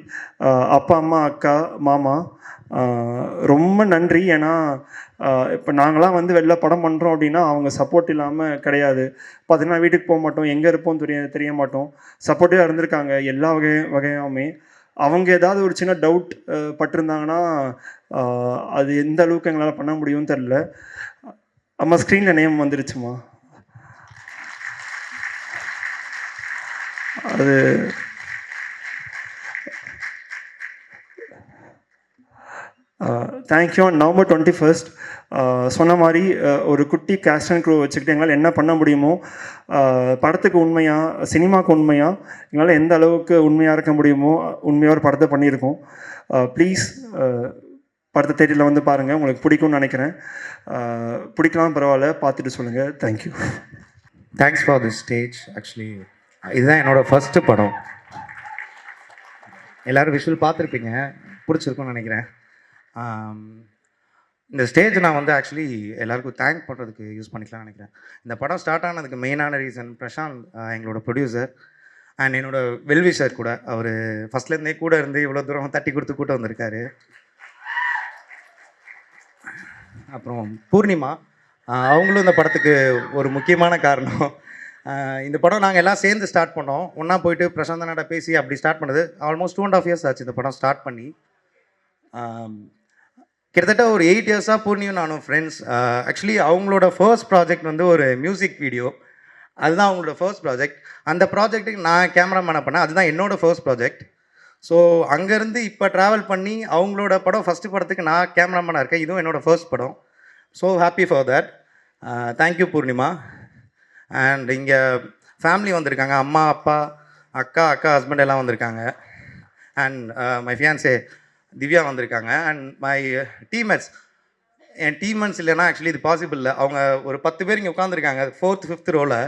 அப்பா அம்மா அக்கா மாமா, ரொம்ப நன்றி. ஏன்னா இப்போ நாங்களாம் வந்து வெளில படம் பண்ணுறோம் அப்படின்னா அவங்க சப்போர்ட் இல்லாமல் கிடையாது. பார்த்தீங்கன்னா வீட்டுக்கு போக மாட்டோம், எங்கே இருப்போம் தெரிய மாட்டோம். சப்போர்ட்டிவாக இருந்திருக்காங்க எல்லா வகையாமே. அவங்க ஏதாவது ஒரு சின்ன டவுட் பட்டிருந்தாங்கன்னா அது எந்த அளவுக்கு எங்களால் பண்ண முடியும்னு தெரில. அம்மா ஸ்க்ரீனில் நேம் வந்துருச்சுமா, அது தேங்க்யூ. November 21st சொன்ன மாதிரி ஒரு குட்டி கேஸ்ட் அண்ட் க்ரூ வச்சுக்கிட்டு எங்களால் என்ன பண்ண முடியுமோ, படத்துக்கு உண்மையாக, சினிமாவுக்கு உண்மையாக எங்களால் எந்த அளவுக்கு உண்மையாக இருக்க முடியுமோ உண்மையாக ஒரு படத்தை பண்ணியிருக்கோம். ப்ளீஸ் படத்தை தேட்டரில் வந்து பாருங்கள், உங்களுக்கு பிடிக்கும்னு நினைக்கிறேன். பிடிக்கலாம் பரவாயில்ல, பார்த்துட்டு சொல்லுங்கள். Thank you. Thanks for this stage. Actually இதுதான் என்னோடய ஃபஸ்ட்டு படம். எல்லோரும் விஷுவல் பார்த்துருப்பீங்க, பிடிச்சிருக்குன்னு நினைக்கிறேன். இந்த ஸ்டேஜ் நான் வந்து ஆக்சுவலி எல்லாருக்கும் தேங்க் பண்ணுறதுக்கு யூஸ் பண்ணிக்கலாம்னு நினைக்கிறேன். இந்த படம் ஸ்டார்ட் ஆனதுக்கு மெயினான ரீசன் பிரசாந்த், எங்களோட ப்ரொடியூசர், அண்ட் என்னோடய வெல்விஷர் கூட. அவர் ஃபஸ்ட்லேருந்தே கூட இருந்து இவ்வளோ தூரம் தட்டி கொடுத்து கூட்டம் வந்திருக்காரு. அப்புறம் பூர்ணிமா, அவங்களும் இந்த படத்துக்கு ஒரு முக்கியமான காரணம். இந்த படம் நாங்கள் எல்லாம் சேர்ந்து ஸ்டார்ட் பண்ணோம், ஒன்றா போயிட்டு பிரசாந்தனோட பேசி அப்படி ஸ்டார்ட் பண்ணது. ஆல்மோஸ்ட் 2.5 years ஆச்சு இந்த படம் ஸ்டார்ட் பண்ணி. கிட்டத்தட்ட ஒரு 8 years பூர்ணியும் நானும் ஃப்ரெண்ட்ஸ். ஆக்சுவலி அவங்களோட ஃபர்ஸ்ட் ப்ராஜெக்ட் வந்து ஒரு மியூசிக் வீடியோ, அதுதான் அவங்களோட ஃபர்ஸ்ட் ப்ராஜெக்ட். அந்த ப்ராஜெக்ட்டுக்கு நான் கேமராமேனை பண்ணேன், அதுதான் என்னோடய ஃபர்ஸ்ட் ப்ராஜெக்ட். ஸோ அங்கேருந்து இப்போ ட்ராவல் பண்ணி அவங்களோட படம் ஃபஸ்ட்டு படத்துக்கு நான் கேமராமேனாக இருக்கேன். இதுவும் என்னோடய ஃபர்ஸ்ட் படம். So happy for that. Thank you Poornima. And இங்கே ஃபேமிலி வந்திருக்காங்க, அம்மா அப்பா அக்கா ஹஸ்பண்ட் எல்லாம் வந்திருக்காங்க. அண்ட் மை ஃபியான்சே திவ்யா வந்திருக்காங்க. And my teammates, N teammates இல்லைன்னா ஆக்சுவலி இது பாசிபிள் இல்லை. அவங்க ஒரு 10 பேர் இங்கே உட்காந்துருக்காங்க 4th 5th ரோவில்.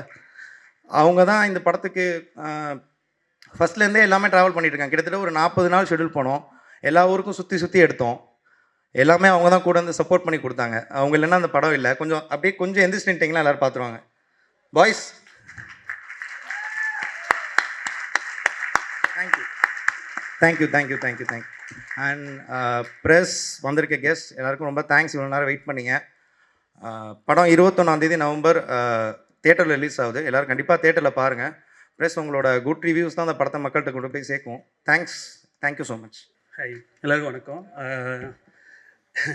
அவங்க தான் இந்த படத்துக்கு ஃபஸ்ட்லேருந்தே எல்லாமே ட்ராவல் பண்ணிட்டு இருக்காங்க. கிட்டத்தட்ட ஒரு 40 நாள் ஷெட்யூல் பண்ணோம். எல்லா ஊருக்கும் சுற்றி எடுத்தோம். எல்லாமே அவங்க தான் கூட வந்து சப்போர்ட் பண்ணி கொடுத்தாங்க. அவங்க இல்லைன்னா அந்த படம் இல்லை. கொஞ்சம் எந்திரிச்சு நின்ட்டிங்களா எல்லோரும் பார்த்துருவாங்க. Boys, thank you. அண்ட் ப்ரெஸ் வந்திருக்க கெஸ்ட் எல்லாருக்கும் ரொம்ப தேங்க்ஸ். இவ்வளோ நேரம் வெயிட் பண்ணிங்க. படம் 21 நவம்பர் தியேட்டரில் ரிலீஸ் ஆகுது. எல்லோரும் கண்டிப்பாக தியேட்டரில் பாருங்கள். ப்ரெஸ் உங்களோட குட் ரிவ்யூஸ் தான் அந்த படத்தை மக்கள்கிட்ட கொண்டு போய் சேர்க்கும். Thank you so much. ஹாய், எல்லாருக்கும் வணக்கம்.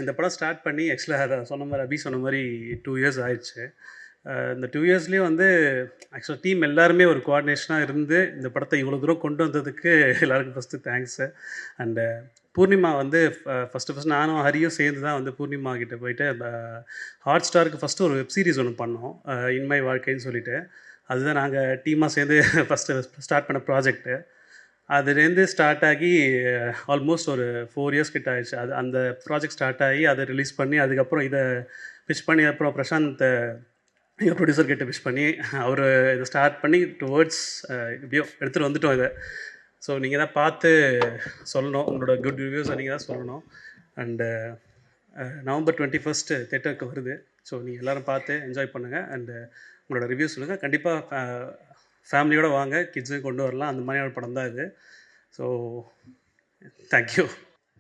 இந்த படம் ஸ்டார்ட் பண்ணி ஆக்சுவலாக அதை சொன்ன மாதிரி அபி சொன்ன மாதிரி 2 இயர்ஸ் ஆயிடுச்சு. இந்த 2 இயர்ஸ்லேயும் வந்து ஆக்சுவலாக டீம் எல்லாருமே ஒரு கோஆர்டினேஷனாக இருந்து இந்த படத்தை இவ்வளோ தூரம் கொண்டு வந்ததுக்கு எல்லாருக்கும் ஃபஸ்ட்டு தேங்க்ஸு. அண்டு பூர்ணிமா வந்து ஃபஸ்ட்டு நானும் ஹரியும் சேர்ந்து தான் வந்து பூர்ணிமா கிட்டே போயிட்டு ஹாட் ஸ்டாருக்கு ஃபஸ்ட்டு ஒரு வெப் சீரிஸ் ஒன்று பண்ணோம், இன்மை வாழ்க்கைன்னு சொல்லிட்டு. அதுதான் நாங்கள் டீமாக சேர்ந்து ஃபஸ்ட்டு ஸ்டார்ட் பண்ண ப்ராஜெக்ட்டு. அதுலேருந்து ஸ்டார்ட் ஆகி ஆல்மோஸ்ட் ஒரு 4 இயர்ஸ் கிட்ட ஆயிடுச்சு. அந்த ப்ராஜெக்ட் ஸ்டார்ட் ஆகி அதை ரிலீஸ் பண்ணி அதுக்கப்புறம் இதை பிச் பண்ணி அப்புறம் பிரசாந்த் எங்கள் ப்ரொடியூசர் கிட்ட பிச் பண்ணி அவர் இதை ஸ்டார்ட் பண்ணி டுவர்ட்ஸ் எப்படியோ எடுத்துகிட்டு வந்துட்டோம் இதை. ஸோ நீங்கள் தான் பார்த்து சொல்லணும், உங்களோட குட் ரிவ்யூஸை நீங்கள் தான் சொல்லணும். அண்டு November 21 தேட்டருக்கு வருது. ஸோ நீங்கள் எல்லோரும் பார்த்து என்ஜாய் பண்ணுங்கள். அண்டு உங்களோட ரிவ்யூஸ் சொல்லுங்கள். கண்டிப்பாக ஃபேமிலியோடு வாங்க, கிட்ஸுக்கு கொண்டு வரலாம். அந்த மாதிரியான படம் தான் இது. So thank you.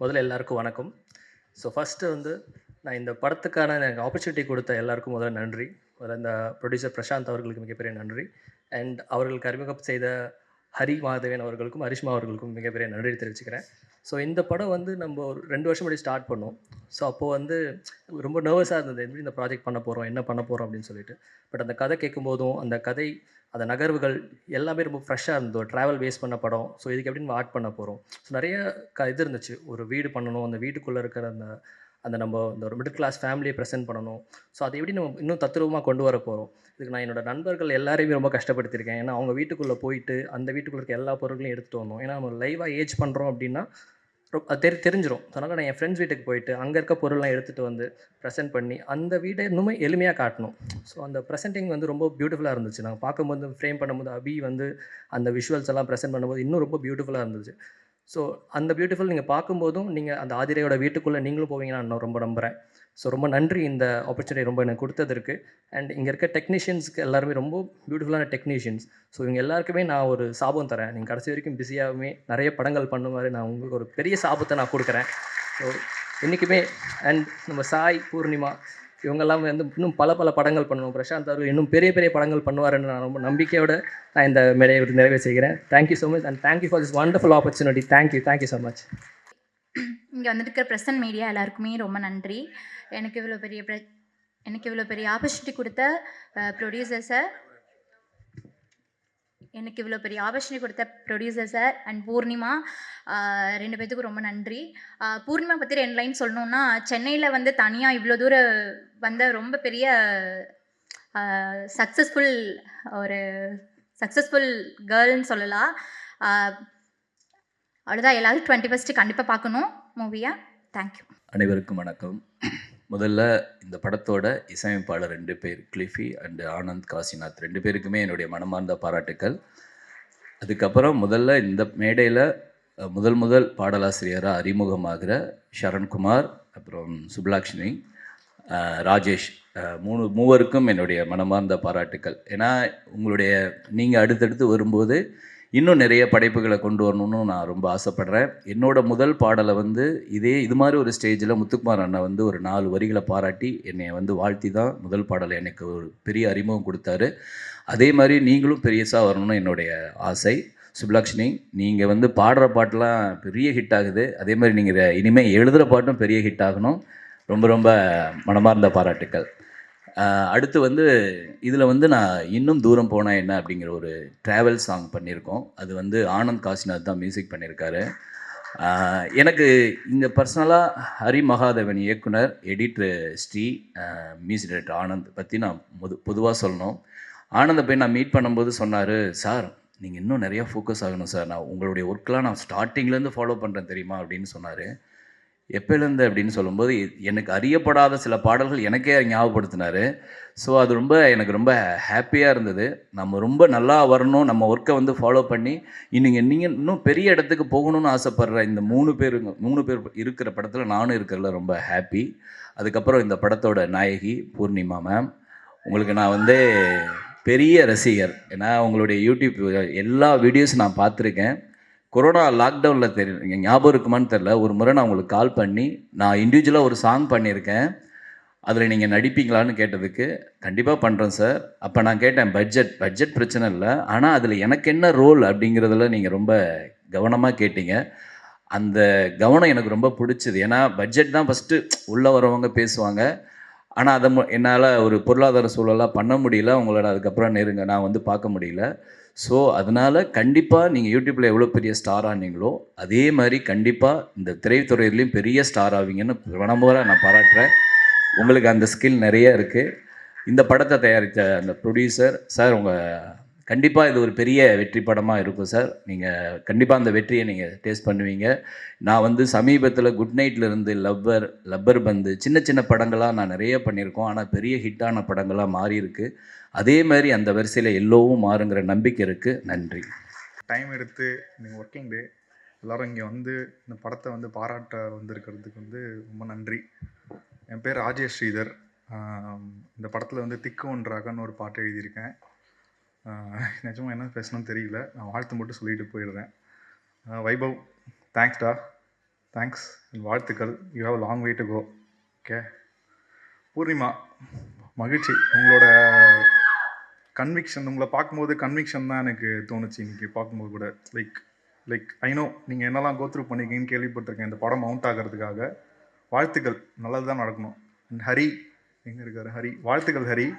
முதல்ல எல்லாருக்கும் வணக்கம். ஸோ ஃபஸ்ட்டு வந்து நான் இந்த படத்துக்கான எனக்கு ஆப்பர்ச்சுனிட்டி கொடுத்த எல்லாருக்கும் முதல்ல நன்றி. முதல்ல இந்த ப்ரொடியூசர் பிரசாந்த் அவர்களுக்கு மிகப்பெரிய நன்றி. அண்ட் அவர்களுக்கு அறிமுகம் செய்த ஹரி மாதவன் அவர்களுக்கும் ஹரிஷ்மா அவர்களுக்கும் மிகப்பெரிய நன்றி தெரிவிச்சுக்கிறேன். ஸோ இந்த படம் வந்து நம்ம ஒரு 2 வருஷம் முன்னாடி ஸ்டார்ட் பண்ணோம். ஸோ அப்போது வந்து ரொம்ப நர்வஸாக இருந்தது, எப்படி இந்த ப்ராஜெக்ட் பண்ண போகிறோம், என்ன பண்ண போகிறோம் அப்படின்னு சொல்லிட்டு. பட் அந்த கதை கேட்கும்போதும் அந்த கதை, அந்த நகர்வுகள் எல்லாமே ரொம்ப ஃப்ரெஷ்ஷாக இருந்தது. ஒரு ட்ராவல் பேஸ் பண்ண படம். ஸோ இதுக்கு எப்படி நம்ம ஆட் பண்ண போகிறோம். ஸோ நிறைய இது இருந்துச்சு. ஒரு வீடு பண்ணணும், அந்த வீட்டுக்குள்ளே இருக்கிற அந்த நம்ம இந்த ஒரு மிடில் கிளாஸ் ஃபேமிலியை ப்ரெசென்ட் பண்ணணும். ஸோ அதை எப்படி நம்ம இன்னும் தத்ரூபமாக கொண்டு வர போகிறோம். இதுக்கு நான் என்னோடய நண்பர்கள் எல்லாரையுமே ரொம்ப கஷ்டப்படுத்தியிருக்கேன். ஏன்னா அவங்க வீட்டுக்குள்ளே போயிட்டு அந்த வீட்டுக்குள்ளே இருக்க எல்லா பொருட்களையும் எடுத்துகிட்டு வந்தோம். ஏன்னா நம்ம லைவாக ஏஜ் பண்ணுறோம் அப்படின்னா அது தெரிஞ்சிடும். அதனால் நான் என் ஃப்ரெண்ட்ஸ் வீட்டுக்கு போயிட்டு அங்கே இருக்க பொருள்லாம் எடுத்துகிட்டு வந்து ப்ரெசென்ட் பண்ணி அந்த வீட்டை இன்னுமே எளிமையாக காட்டணும். ஸோ அந்த ப்ரெசென்டிங் வந்து ரொம்ப பியூட்டிஃபுல்லாக இருந்துச்சு. நாங்கள் பார்க்கும்போது ஃப்ரேம் பண்ணும்போது அபி வந்து அந்த விஷுவல்ஸ் எல்லாம் ப்ரெசென்ட் பண்ணும்போது இன்னும் ரொம்ப பியூட்டிஃபுல்லாக இருந்துச்சு. ஸோ அந்த பியூட்டிஃபுல் நீங்கள் பார்க்கும்போதும் நீங்கள் அந்த ஆதிரையோட வீட்டுக்குள்ளே நீங்களும் போவீங்கன்னு நான் ரொம்ப நம்புகிறேன். ஸோ ரொம்ப நன்றி இந்த ஆப்பர்ச்சுனிட்டி ரொம்ப எனக்கு கொடுத்ததற்கு. அண்ட் இங்கே இருக்க டெக்னீஷியன்ஸ்க்கு எல்லாருமே ரொம்ப பியூட்டிஃபுல்லான டெக்னீஷியன்ஸ். ஸோ இவங்க எல்லாருக்குமே நான் ஒரு சாபம் தரேன். நீங்கள் கடைசி வரைக்கும் பிஸியாகவே நிறைய படங்கள் பண்ண மாதிரி நான் உங்களுக்கு ஒரு பெரிய சாபத்தை நான் கொடுக்குறேன். ஸோ என்றைக்குமே அண்ட் நம்ம சாய், பூர்ணிமா இவங்கெல்லாம் வந்து இன்னும் பல படங்கள் பண்ணணும். பிரசாந்த் அவர்கள் இன்னும் பெரிய படங்கள் பண்ணுவாருன்னு நான் ரொம்ப நம்பிக்கையோடு நான் இந்த மேடையை நிறைவே செய்கிறேன். Thank you so much and thank you for this wonderful opportunity. Thank you so much. இங்கே வந்துருக்கிற ப்ரெசன்ட் மீடியா எல்லாருக்குமே ரொம்ப நன்றி. எனக்கு இவ்வளோ பெரிய ஆப்பர்ச்சுனிட்டி கொடுத்த ப்ரொடியூசர் சார், அண்ட் பூர்ணிமா 2 பேத்துக்கும் ரொம்ப நன்றி. பூர்ணிமா பற்றி 2 லைன் சொல்லணுன்னா, சென்னையில் வந்து தனியாக இவ்வளோ தூரம் வந்த ரொம்ப பெரிய சக்ஸஸ்ஃபுல் கேர்ள்னு சொல்லலாம். அவ்வளோதான். எல்லோரும் 21 கண்டிப்பாக பார்க்கணும் மூவியை. தேங்க்யூ. அனைவருக்கும் வணக்கம். முதல்ல இந்த படத்தோட இசையமைப்பாளர் 2 பேர், கிளிஃபி அண்ட் ஆனந்த் காசிநாத், 2 பேருக்குமே என்னுடைய மனமார்ந்த பாராட்டுக்கள். அதுக்கப்புறம் முதல்ல இந்த மேடையில் முதல் பாடலாசிரியராக அறிமுகமாகிற சரண்குமார், அப்புறம் சுப்லாக்ஷ்மி, ராஜேஷ், மூவருக்கும் என்னுடைய மனமார்ந்த பாராட்டுக்கள். ஏன்னா நீங்கள் அடுத்தடுத்து வரும்போது இன்னும் நிறைய படைப்புகளை கொண்டு வரணும்னு நான் ரொம்ப ஆசைப்பட்றேன். என்னோடய முதல் பாடலை வந்து இது மாதிரி ஒரு ஸ்டேஜில் முத்துக்குமார் அண்ணா வந்து ஒரு 4 வரிகளை பாராட்டி என்னை வந்து வாழ்த்தி தான் முதல் பாடலை எனக்கு ஒரு பெரிய அறிமுகம் கொடுத்தாரு. அதே மாதிரி நீங்களும் பெரியசாக வரணும்னு என்னுடைய ஆசை. சுப்லாக்ஷ்மி, நீங்கள் வந்து பாடுற பாட்டெலாம் பெரிய ஹிட் ஆகுது. அதே மாதிரி நீங்கள் இனிமேல் எழுதுகிற பாட்டும் பெரிய ஹிட் ஆகணும். ரொம்ப மனமார்ந்த பாராட்டுக்கள். அடுத்து வந்து இதில் வந்து நான் இன்னும் தூரம் போனால் என்ன அப்படிங்கிற ஒரு ட்ராவல் சாங் பண்ணியிருக்கோம். அது வந்து ஆனந்த் காசிநாத் தான் மியூசிக் பண்ணியிருக்காரு. எனக்கு இங்கே பர்சனலாக ஹரி மகாதேவன் இயக்குனர், editor Sri, music director Anand பற்றி நான் பொதுவாக சொல்லணும். ஆனந்தை போய் நான் மீட் பண்ணும்போது சொன்னார், சார் நீங்கள் இன்னும் நிறையா ஃபோக்கஸ் ஆகணும் சார், நான் உங்களுடைய ஒர்க்கெலாம் நான் ஸ்டார்டிங்லேருந்து ஃபாலோ பண்ணுறேன் தெரியுமா அப்படின்னு சொன்னார். எப்போலேருந்து அப்படின்னு சொல்லும்போது எனக்கு அறியப்படாத சில பாடல்கள் எனக்கே ஞாபகப்படுத்தினார். ஸோ அது எனக்கு ரொம்ப ஹாப்பியாக இருந்தது. நம்ம ரொம்ப நல்லா வரணும், நம்ம ஒர்க்கை வந்து ஃபாலோ பண்ணி நீங்கள் இன்னும் பெரிய இடத்துக்கு போகணும்னு ஆசைப்படுற இந்த 3 பேர் இருக்கிற படத்தில் நானும் இருக்கிறதுல ரொம்ப ஹாப்பி. அதுக்கப்புறம் இந்த படத்தோட நாயகி பூர்ணிமா மேம், உங்களுக்கு நான் வந்து பெரிய ரசிகர். ஏன்னா உங்களுடைய யூடியூப் எல்லா வீடியோஸும் நான் பார்த்துருக்கேன். கொரோனா லாக்டவுனில் தெரியும் ஞாபகம் இருக்குமான்னு தெரில, ஒரு முறை நான் உங்களுக்கு கால் பண்ணி நான் இண்டிவிஜுவலாக ஒரு சாங் பண்ணியிருக்கேன், அதில் நீங்கள் நடிப்பீங்களான்னு கேட்டதுக்கு கண்டிப்பாக பண்ணுறேன் சார். அப்போ நான் கேட்டேன் பட்ஜெட் பிரச்சனை இல்லை, ஆனால் அதில் எனக்கு என்ன ரோல் அப்படிங்கிறதுல நீங்கள் ரொம்ப கவனமாக கேட்டீங்க. அந்த கவனம் எனக்கு ரொம்ப பிடிச்சிது. ஏன்னா பட்ஜெட் தான் ஃபஸ்ட்டு உள்ளே வரவங்க பேசுவாங்க, ஆனால் அதை என்னால் ஒரு பொருளாதார சூழலாக பண்ண முடியல, உங்களோட அதுக்கப்புறம் நான் வந்து பார்க்க முடியல. ஸோ அதனால் கண்டிப்பாக நீங்கள் யூடியூப்பில் எவ்வளோ பெரிய ஸ்டார் ஆனீங்களோ அதே மாதிரி கண்டிப்பாக இந்த திரைத்துறையிலையும் பெரிய ஸ்டார் ஆவீங்கன்னு மனமுறை நான் பாராட்டுறேன். உங்களுக்கு அந்த ஸ்கில் நிறைய இருக்குது. இந்த படத்தை தயாரித்த அந்த ப்ரொடியூசர் சார், கண்டிப்பாக இது ஒரு பெரிய வெற்றி படமாக இருக்கும் சார். நீங்கள் கண்டிப்பாக அந்த வெற்றியை நீங்கள் டேஸ்ட் பண்ணுவீங்க. நான் வந்து சமீபத்தில் குட் நைட்லேருந்து லப்பர் பந்து சின்ன சின்ன படங்களாக நான் நிறைய பண்ணியிருக்கோம், ஆனால் பெரிய ஹிட்டான படங்களாக மாறி இருக்கு. அதே மாதிரி அந்த வரிசையில் எல்லோவும் மாறுங்கிற நம்பிக்கை இருக்குது. நன்றி. டைம் எடுத்து நீங்கள் ஒர்க்கிங் டே எல்லோரும் இங்கே வந்து இந்த படத்தை வந்து பாராட்ட வந்திருக்கிறதுக்கு வந்து ரொம்ப நன்றி. என் பேர் ராஜேஷ் ஸ்ரீதர். இந்த படத்தில் வந்து திக்கு ஒன்றாகன்னு ஒரு பாட்டு எழுதியிருக்கேன். நிஜமாக என்ன பேசணும்னு தெரியல, நான் வாழ்த்து மட்டும் சொல்லிட்டு போயிடுறேன். வைபவ், தேங்க்ஸ்டா, தேங்க்ஸ், வாழ்த்துக்கள். You have long way to go. Okay. Poornima, மகிழ்ச்சி. உங்களோட கன்விக்ஷன், உங்களை பார்க்கும்போது கன்விக்ஷன் தான் எனக்கு தோணுச்சு இன்றைக்கி பார்க்கும்போது கூட. லைக் ஐ நோ நீங்கள் என்னெல்லாம் கோத்ரூ பண்ணிக்கிங்கன்னு கேள்விப்பட்டிருக்கேன் இந்த படம் மவுண்ட் ஆகிறதுக்காக. வாழ்த்துக்கள், நல்லது தான் நடக்கணும். அண்ட் ஹரி எங்கே இருக்கார்? ஹரி, வாழ்த்துக்கள் ஹரி.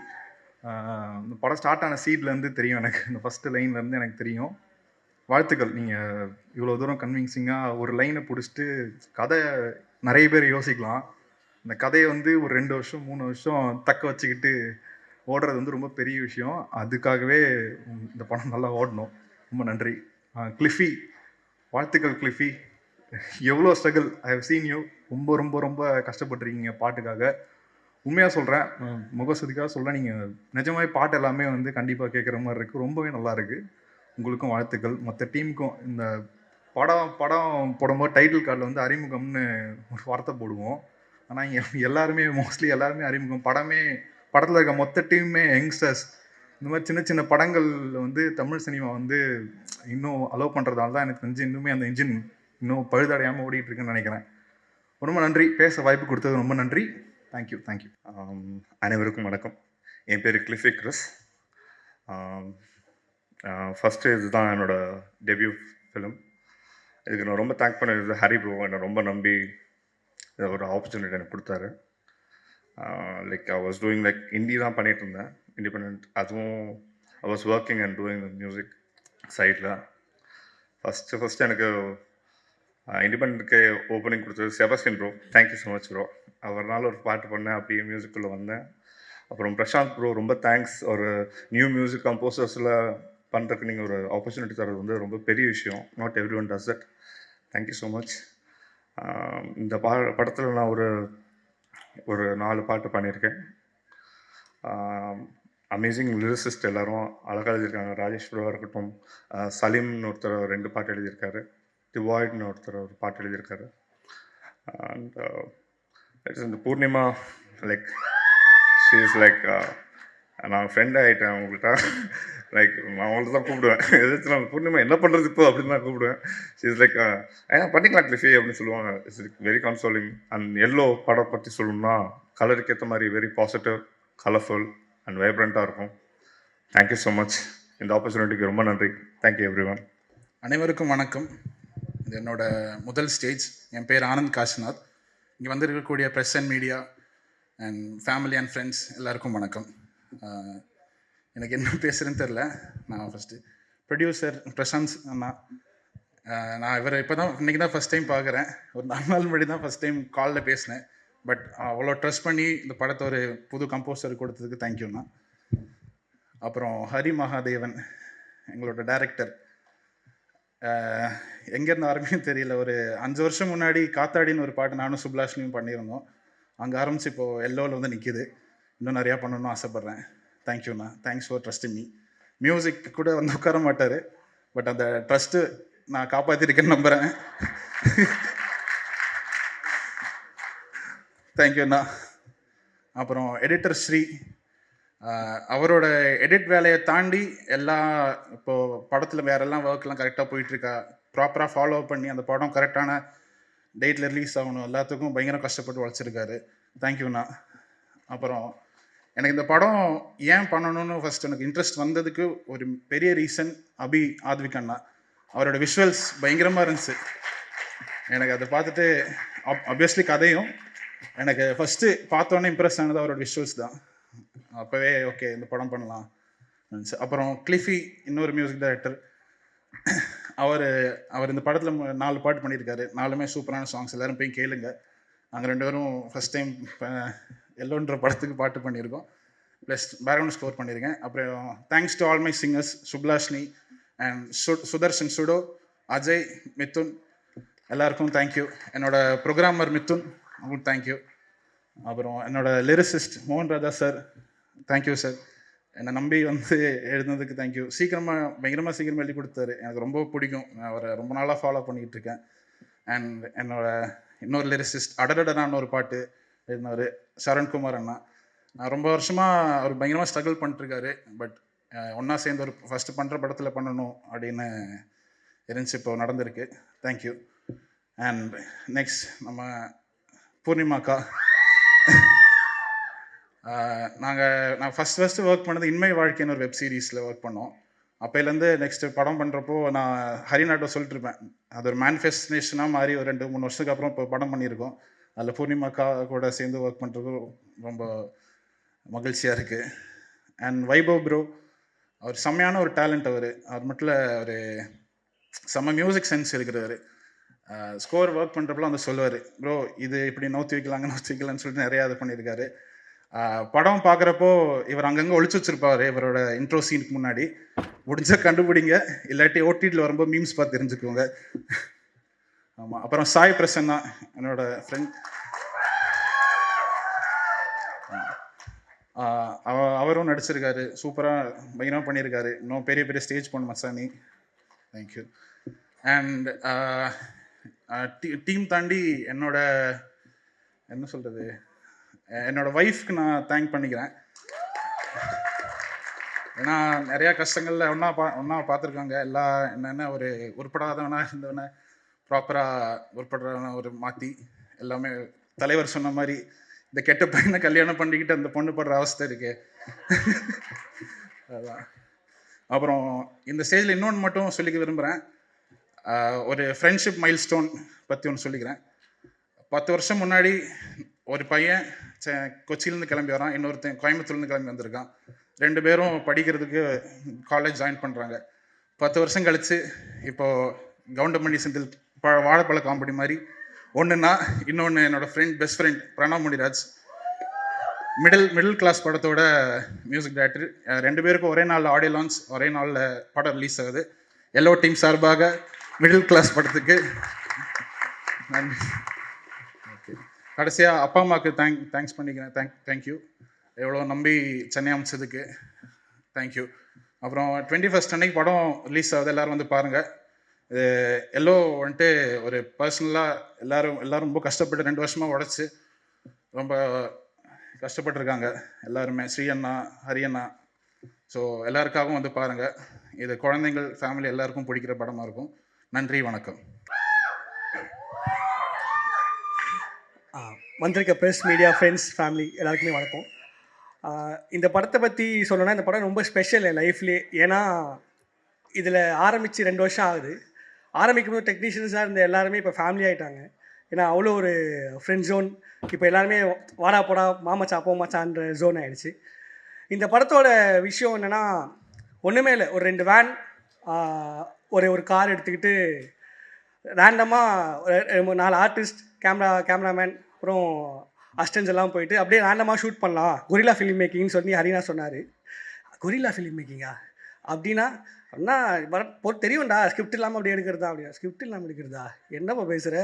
இந்த படம் ஸ்டார்ட் ஆன சீட்லேருந்து தெரியும் எனக்கு, இந்த ஃபஸ்ட்டு லைன்லேருந்து எனக்கு தெரியும். வாழ்த்துக்கள். நீங்கள் இவ்வளோ தூரம் கன்வின்சிங்காக ஒரு லைனை பிடிச்சிட்டு கதை நிறைய பேர் யோசிக்கலாம், இந்த கதையை வந்து ஒரு 2 வருஷம் 3 வருஷம் தக்க வச்சுக்கிட்டு ஓடுறது வந்து ரொம்ப பெரிய விஷயம். அதுக்காகவே இந்த படம் நல்லா ஓடணும். ரொம்ப நன்றி. கிளிஃபி, வாழ்த்துக்கள் கிளிஃபி. எவ்வளோ struggle, I have seen you. ரொம்ப ரொம்ப ரொம்ப கஷ்டப்பட்டுருக்கீங்க பாட்டுக்காக. உண்மையாக சொல்கிறேன், முகஸ்துதிக்காக சொல்கிறேன், நீங்கள் நிஜமாவே பாட்டு எல்லாமே வந்து கண்டிப்பாக கேட்குற மாதிரி இருக்குது. ரொம்பவே நல்லா இருக்குது. உங்களுக்கும் வாழ்த்துக்கள், மற்ற டீமுக்கும். இந்த படம் போடும்போது டைட்டில் கார்டில் வந்து அறிமுகம்னு ஒரு வார்த்தை போடுவோம், ஆனால் எல்லாருமே மோஸ்ட்லி எல்லாருமே அறிமுகம். படத்தில் இருக்க மொத்த டீமுமே யங்ஸ்டர்ஸ். இந்த மாதிரி சின்ன சின்ன படங்கள் வந்து தமிழ் சினிமா வந்து இன்னும் அலோவ் பண்ணுறதால தான் எனக்கு தெரிஞ்சு இன்னுமே அந்த இன்ஜின் இன்னும் பழுதடையாமல் ஓடிட்டுருக்குன்னு நினைக்கிறேன். ரொம்ப நன்றி, பேச வாய்ப்பு கொடுத்தது ரொம்ப நன்றி. தேங்க்யூ. அனைவருக்கும் வணக்கம். என் பேர் கிளிஃபி கிறிஸ். ஃபஸ்ட்டு இதுதான் என்னோடய டெபியூ ஃபிலிம். இதுக்கு நான் ரொம்ப தேங்க் பண்ணது ஹரி ப்ரோ. என்னை ரொம்ப நம்பி ஒரு ஆப்பர்ச்சுனிட்டி எனக்கு கொடுத்தாரு. Like I was doing like Hindi தான் பண்ணிகிட்டு இருந்தேன், இண்டிபெண்ட். அதுவும் I was working and doing music சைடில். ஃபஸ்ட்டு எனக்கு இண்டிபெண்ட்டுக்கு ஓப்பனிங் கொடுத்தது Sebastian bro. Thank you so much bro. அவர்னால ஒரு பாட்டு பண்ணேன், அப்படியே மியூசிக்குள்ளே வந்தேன். அப்புறம் பிரசாந்த் ப்ரோ, ரொம்ப தேங்க்ஸ். ஒரு நியூ மியூசிக் கம்போசர்ஸில் பண்ணுறதுக்கு நீங்கள் ஒரு ஆப்பர்ச்சுனிட்டி தரது வந்து ரொம்ப பெரிய விஷயம். Not everyone does it. Thank you so much. இந்த படத்தில் நான் ஒரு 4 பாட்டு பண்ணியிருக்கேன். அமேசிங் லிரிசிஸ்ட் எல்லோரும் அழகாக எழுதியிருக்காங்க. ராஜேஷ் ப்ரோவாக இருக்கட்டும், சலீம்னு ஒருத்தர் 2 பாட்டு எழுதியிருக்காரு, டிவாய்ட்னு ஒருத்தர் ஒரு பாட்டு எழுதியிருக்காரு. அண்ட் இந்த Poornima, like she is like, நான் ஃப்ரெண்ட் ஆகிட்டேன் அவங்கள்ட்ட. லைக் நான் அவங்கள்ட்ட தான் கூப்பிடுவேன், எதாச்சும் நான் பூர்ணிமா என்ன பண்ணுறது இப்போ அப்படின்னு தான் கூப்பிடுவேன். ஷீ இஸ் லைக் பண்ணிக்கலாம் கிளிஃபி அப்படின்னு சொல்லுவாங்க. It's very consoling. And yellow படம் பற்றி சொல்லணும்னா கலருக்கு ஏற்ற மாதிரி வெரி பாசிட்டிவ், கலர்ஃபுல் அண்ட் வைப்ரண்ட்டாக இருக்கும். Thank you so much. இந்த ஆப்பர்ச்சுனிட்டிக்கு ரொம்ப நன்றி. Thank you every one. அனைவருக்கும் வணக்கம். இது என்னோட முதல் ஸ்டேஜ். என் பேர் ஆனந்த் காசிநாத். இங்கே வந்திருக்கக்கூடிய press and media and family and friends எல்லாருக்கும் வணக்கம். எனக்கு என்ன பேசுகிறேன்னு தெரில. நான் ஃபஸ்ட்டு ப்ரொடியூசர் பிரசாந்த் அண்ணா, நான் இவரை இப்போ தான் இன்றைக்கி தான் ஃபஸ்ட் டைம் பார்க்குறேன். ஒரு 4 நாள் முன்னாடி தான் ஃபஸ்ட் டைம் காலில் பேசினேன். பட் அவ்வளோ ட்ரஸ்ட் பண்ணி இந்த படத்தை ஒரு புது கம்போசர் கொடுத்ததுக்கு தேங்க்யூண்ணா. அப்புறம் ஹரி மகாதேவன், எங்களோட டைரக்டர். எங்கேருந்து ஆரம்பிக்கும் தெரியல. ஒரு 5 வருஷம் முன்னாடி காத்தாடின்னு ஒரு பாட்டு நானும் சுப்லாஷ்னியும் பண்ணியிருந்தோம். அங்கே ஆரம்பித்து இப்போது எல்லோவில் வந்து நிற்கிது. இன்னும் நிறையா பண்ணணும்னு ஆசைப்பட்றேன். தேங்க்யூண்ணா. Thanks for trusting me. Music கூட வந்து உட்கார மாட்டார், பட் அந்த ட்ரஸ்ட்டு நான் காப்பாற்றிருக்கேன்னு நம்புகிறேன். தேங்க்யூண்ணா. அப்புறம் எடிட்டர் ஸ்ரீ, அவரோட எடிட் வேலையை தாண்டி எல்லா இப்போது படத்தில் வேறெல்லாம் ஒர்க்லாம் கரெக்டாக போயிட்டுருக்கா, ப்ராப்பராக ஃபாலோ பண்ணி அந்த படம் கரெக்டான டேட்டில் ரிலீஸ் ஆகணும், எல்லாத்துக்கும் பயங்கர கஷ்டப்பட்டு உழைச்சிருக்காரு. தேங்க்யூண்ணா. அப்புறம் எனக்கு இந்த படம் ஏன் பண்ணணும்னு ஃபஸ்ட் எனக்கு இன்ட்ரெஸ்ட் வந்ததுக்கு ஒரு பெரிய ரீசன் ஆத்விக் அண்ணா. அவரோட விஷுவல்ஸ் பயங்கரமாக இருந்துச்சு. எனக்கு அதை பார்த்துட்டு ஆப்வியஸ்லி கதையும் எனக்கு ஃபஸ்ட்டு பார்த்தோன்னே இம்ப்ரெஸ் ஆனது அவரோட விஷுவல்ஸ் தான். அப்போவே ஓகே இந்த படம் பண்ணலாம் இருந்துச்சு. அப்புறம் கிளிஃபி, இன்னொரு மியூசிக் டைரக்டர், அவர் இந்த படத்தில் 4 பாட்டு பண்ணியிருக்காரு. 4மே சூப்பரான சாங்ஸ், எல்லோரும் போய் கேளுங்க. நாங்கள் 2 பேரும் ஃபஸ்ட் டைம் எல்லோன்ற படத்துக்கு பாட்டு பண்ணியிருக்கோம், ப்ளஸ் பேக்ரவுண்ட் ஸ்கோர் பண்ணியிருக்கேன். அப்புறம் thanks to all my singers, Suplashni and Sudharshan, Sudo, Ajay, Mithun, எல்லாருக்கும் தேங்க்யூ. என்னோட ப்ரோக்ராமர் மிதுன், அவங்களுக்கு தேங்க்யூ. அப்புறம் என்னோட லிரிசிஸ்ட் மோகன் ராஜா சார், தேங்க்யூ சார். என்னை நம்பி வந்து எழுதுனதுக்கு தேங்க்யூ. பயங்கரமாக சீக்கிரமாக எழுதி கொடுத்தாரு. எனக்கு ரொம்ப பிடிக்கும். நான் அவரை ரொம்ப நாளாக ஃபாலோ பண்ணிக்கிட்டு இருக்கேன். அண்ட் என்னோட இன்னொரு லிரிசிஸ்ட் அடடடான்னு ஒரு பாட்டு எழுதினார் சரண்குமார் அண்ணா. நான் ரொம்ப வருஷமாக அவர் பயங்கரமாக ஸ்ட்ரகிள் பண்ணிட்டுருக்காரு. பட் ஒன்றா சேர்ந்து ஒரு ஃபஸ்ட்டு பண்ணுற படத்தில் பண்ணணும் அப்படின்னு இருந்துச்சு, இப்போ நடந்திருக்கு. தேங்க்யூ. அண்ட் நெக்ஸ்ட் நம்ம பூர்ணிமாக்கா. நான் ஃபஸ்ட்டு ஒர்க் பண்ணது இன்மை வாழ்க்கைன்னு ஒரு வெப் சீரிஸில் ஒர்க் பண்ணோம். அப்போலேருந்து நெக்ஸ்ட்டு படம் பண்ணுறப்போ நான் ஹரிநாட்டை சொல்லிட்டுருப்பேன், அது ஒரு மேனிஃபெஸ்டேஷனாக மாறி ஒரு 2-3 வருஷத்துக்கு அப்புறம் இப்போ படம் பண்ணியிருக்கோம். அதில் பூர்ணிமாக்கா கூட சேர்ந்து ஒர்க் பண்ணுறது ரொம்ப மகிழ்ச்சியாக இருக்குது. அண்ட் வைபவ் ப்ரோ, அவர் செம்மையான ஒரு டேலண்ட். அவர் மட்டும் இல்லை, ஒரு செம்ம மியூசிக் சென்ஸ் இருக்கிறவர். ஸ்கோர் ஒர்க் பண்ணுறப்பெல்லாம் வந்து சொல்லுவார், ப்ரோ இது இப்படி நோத்தி வைக்கலான்னு சொல்லிட்டு நிறையா இது பண்ணியிருக்காரு. படம் பார்க்குறப்போ இவர் அங்கங்கே ஒழிச்சு வச்சுருப்பார் இவரோட இன்ட்ரோ சீனுக்கு முன்னாடி. முடிஞ்ச கண்டுபிடிங்க, இல்லாட்டி ஓடிடியில் வரும்போது மீம்ஸ் பார்த்து தெரிஞ்சுக்கோங்க. ஆமாம். அப்புறம் சாய் பிரசன்னா, என்னோட ஃப்ரெண்ட், அவரும் நடிச்சிருக்காரு, சூப்பராக பயங்கரமாக பண்ணியிருக்காரு. இன்னும் பெரிய பெரிய ஸ்டேஜ் போன மசானி. தேங்க்யூ. அண்ட் டீம் தாண்டி என்னோட ஒய்ஃப்க்கு நான் தேங்க் பண்ணிக்கிறேன். ஏன்னா நிறையா கஷ்டங்களில் ஒன்றா பார்த்துருக்காங்க. என்னென்ன ஒரு உருப்படாதவனா இருந்தவனை ப்ராப்பராக உருப்படுறவன ஒரு மாற்றி எல்லாமே தலைவர் சொன்ன மாதிரி இந்த கெட்ட பையனை கல்யாணம் பண்ணிக்கிட்டு அந்த பொண்ணு படுற அவஸ்தை இருக்கு. அதுதான். அப்புறம் இந்த ஸ்டேஜில் இன்னொன்று மட்டும் சொல்லிக்க விரும்புகிறேன். ஒரு ஃப்ரெண்ட்ஷிப் மைல் ஸ்டோன் பற்றி ஒன்று சொல்லிக்கிறேன். 10 வருஷம் முன்னாடி ஒரு பையன் கொச்சியிலேருந்து கிளம்பி வரான், இன்னொருத்தன் கோயம்புத்தூர்லேருந்து கிளம்பி வந்திருக்கான். 2 பேரும் படிக்கிறதுக்கு காலேஜ் ஜாயின் பண்ணுறாங்க. 10 வருஷம் கழித்து இப்போது கவுண்டமணி செந்தில் வாழைப்பழ காமெடி மாதிரி ஒன்றுனா, இன்னொன்று என்னோடய best friend Pranav Muniraj, middle class படத்தோட மியூசிக் டைரக்டர். 2 பேருக்கும் ஒரே நாளில் ஆடியோ லான்ச், ஒரே நாளில் படம் ரிலீஸ் ஆகுது. எல்லோ டீம் சார்பாக மிடில் கிளாஸ் படத்துக்கு நன்றி. ஓகே, கடைசியாக அப்பா அம்மாவுக்கு தேங்க்ஸ் பண்ணிக்கிறேன். தேங்க்யூ, எவ்வளோ நம்பி சென்னை அமைச்சதுக்கு தேங்க்யூ. அப்புறம் 21st அன்னைக்கு படம் ரிலீஸ் ஆகுது, எல்லோரும் வந்து பாருங்கள். இது எல்லோ வந்துட்டு ஒரு பர்சனலாக எல்லோரும் ரொம்ப கஷ்டப்பட்டு 2 வருஷமாக உழைச்சி ரொம்ப கஷ்டப்பட்டுருக்காங்க எல்லாருமே, ஸ்ரீ அண்ணா, ஹரி அண்ணா. ஸோ எல்லாருக்காகவும் வந்து பாருங்கள். இது குழந்தைங்கள், ஃபேமிலி எல்லாருக்கும் பிடிக்கிற படமாக இருக்கும். நன்றி, வணக்கம். வந்திருக்க ப்ரெஸ், மீடியா, ஃப்ரெண்ட்ஸ், ஃபேமிலி எல்லாருக்குமே வணக்கம். இந்த படத்தை பற்றி சொல்லணும்னா, இந்த படம் ரொம்ப ஸ்பெஷல் என் லைஃப்லேயே. ஏன்னா இதில் ஆரம்பித்து 2 வருஷம் ஆகுது. ஆரம்பிக்கும் போது டெக்னீஷியன்ஸாக இருந்த எல்லாருமே இப்போ ஃபேமிலி ஆகிட்டாங்க. ஏன்னா அவ்வளோ ஒரு ஃப்ரெண்ட் ஜோன். இப்போ எல்லாருமே வாடா போடா, மாமச்சா அப்போ மச்சான்ற ஜோன் ஆகிடுச்சு. இந்த படத்தோட விஷயம் என்னென்னா, ஒன்றுமே இல்லை, ஒரு 2 வேன், ஒரு கார் எடுத்துக்கிட்டு ரேண்டமாக 4 ஆர்டிஸ்ட், கேமராமேன், அப்புறம் அசிஸ்டன்ஸ் எல்லாம் போயிட்டு அப்படியே ரேண்டமாக ஷூட் பண்ணலாம், கொரில்லா ஃபிலிம் மேக்கிங்னு சொல்லி ஹரினா சொன்னார். கொரில்லா ஃபிலிம் மேக்கிங்கா அப்படின்னா அப்படின்னா தெரியும்டா ஸ்கிரிப்ட் இல்லாமல் அப்படி எடுக்கிறதா அப்படின்னா ஸ்கிரிப்ட் இல்லாமல் எடுக்கிறதா என்னப்பா பேசுகிற.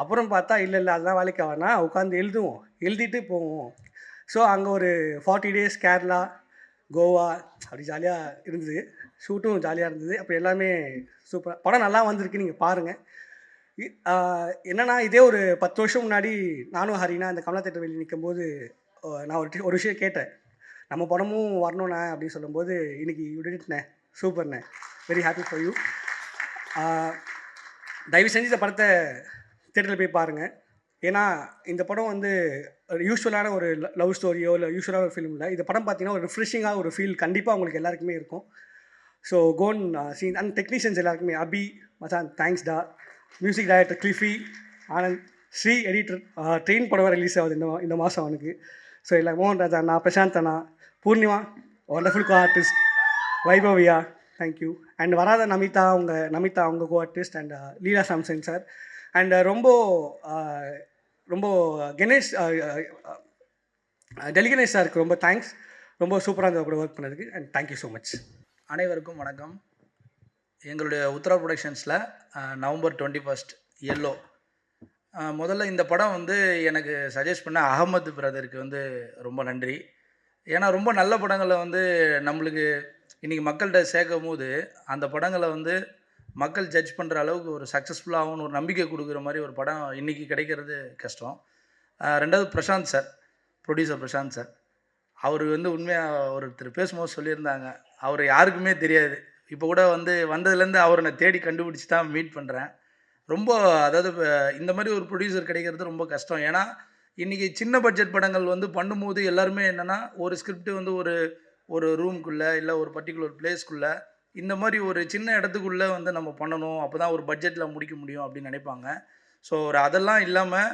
அப்புறம் பார்த்தா இல்லை அதெல்லாம் வேலைக்கு ஆகனா உட்காந்து எழுதுவோம், எழுதிட்டு போவோம். ஸோ அங்கே ஒரு 40 days கேரளா, கோவா அப்படி ஜாலியாக இருந்தது. ஷூட்டும் ஜாலியாக இருந்தது. அப்போ எல்லாமே சூப்பராக படம் நல்லா வந்திருக்கு, நீங்கள் பாருங்கள். என்னென்னா இதே ஒரு 10 வருஷம் முன்னாடி நானும் ஹரினா இந்த கமலா தேட்டர் வெளியே நிற்கும்போது நான் ஒரு விஷயம் கேட்டேன், நம்ம படமும் வரணுண்ணே அப்படின்னு சொல்லும்போது இன்றைக்கி விட்டுட்டுண்ணே, சூப்பர்ண்ணே, வெரி ஹாப்பி ஃபார் யூ. தயவு செஞ்சு இந்த படத்தை தேட்டரில் போய் பாருங்கள். ஏன்னா இந்த படம் வந்து யூஸ்வலான ஒரு லவ் ஸ்டோரியோ இல்லை யூஸ்வலான ஒரு ஃபிலிம் இல்லை. இந்த படம் பார்த்தீங்கன்னா ஒரு ரிஃப்ரெஷிங்காக ஒரு ஃபீல் கண்டிப்பாக உங்களுக்கு எல்லாருக்குமே இருக்கும். ஸோ கோன் சீன் அண்ட் டெக்னீஷியன்ஸ் எல்லாருக்குமே அபி மச்சான் தேங்க்ஸ் டா, மியூசிக் டைரக்டர் கிளிஃபி, ஆனந்த், ஸ்ரீ எடிட்டர், ட்ரெயின் படம் ரிலீஸ் ஆகுது இந்த மாதம் அவனுக்கு. ஸோ இல்லை மோகன் ராஜா அண்ணா, பிரசாந்த் அண்ணா, பூர்ணிமா ஒண்டர்ஃபுல் கோ ஆர்டிஸ்ட், வைபவியா தேங்க்யூ, அண்ட் வராத நமிதா அவங்க co artist, and Leela Samson sir, and ரொம்ப கணேஷ் டெல்லி கணேஷ் சாருக்கு ரொம்ப தேங்க்ஸ், ரொம்ப சூப்பராக இருந்த கூட ஒர்க் பண்ணதுக்கு, அண்ட் தேங்க்யூ ஸோ மச். அனைவருக்கும் வணக்கம். எங்களுடைய உத்தரா ப்ரொடக்ஷன்ஸில் November 21 எல்லோ முதல்ல இந்த படம் வந்து எனக்கு சஜஸ்ட் பண்ண அகமது பிரதருக்கு வந்து ரொம்ப நன்றி. ஏன்னா ரொம்ப நல்ல படங்களை வந்து நம்மளுக்கு இன்றைக்கி மக்கள்கிட்ட சேர்க்கும் போது அந்த படங்களை வந்து மக்கள் ஜட்ஜ் பண்ணுற அளவுக்கு ஒரு சக்ஸஸ்ஃபுல்லாகவும் ஒரு நம்பிக்கை கொடுக்குற மாதிரி ஒரு படம் இன்றைக்கி கிடைக்கிறது கஷ்டம். ரெண்டாவது Prashanth sir, producer Prashanth sir, அவர் வந்து உண்மையாக ஒருத்தர் பேசும்போது சொல்லியிருந்தாங்க, அவர் யாருக்குமே தெரியாது. இப்போ கூட வந்து வந்ததுலேருந்து அவரை நான் தேடி கண்டுபிடிச்சி தான் மீட் பண்ணுறேன். ரொம்ப அதாவது இந்த மாதிரி ஒரு ப்ரொடியூசர் கிடைக்கிறது ரொம்ப கஷ்டம். ஏன்னா இன்றைக்கி சின்ன பட்ஜெட் படங்கள் வந்து பண்ணும்போது எல்லாருமே என்னென்னா ஒரு ஸ்கிரிப்ட் வந்து ஒரு ரூம்குள்ளே இல்லை ஒரு பர்டிகுலர் பிளேஸ்க்குள்ளே இந்த மாதிரி ஒரு சின்ன இடத்துக்குள்ளே வந்து நம்ம பண்ணணும், அப்போ தான் ஒரு பட்ஜெட்டில் முடிக்க முடியும் அப்படின்னு நினைப்பாங்க. ஸோ அதெல்லாம் இல்லாமல்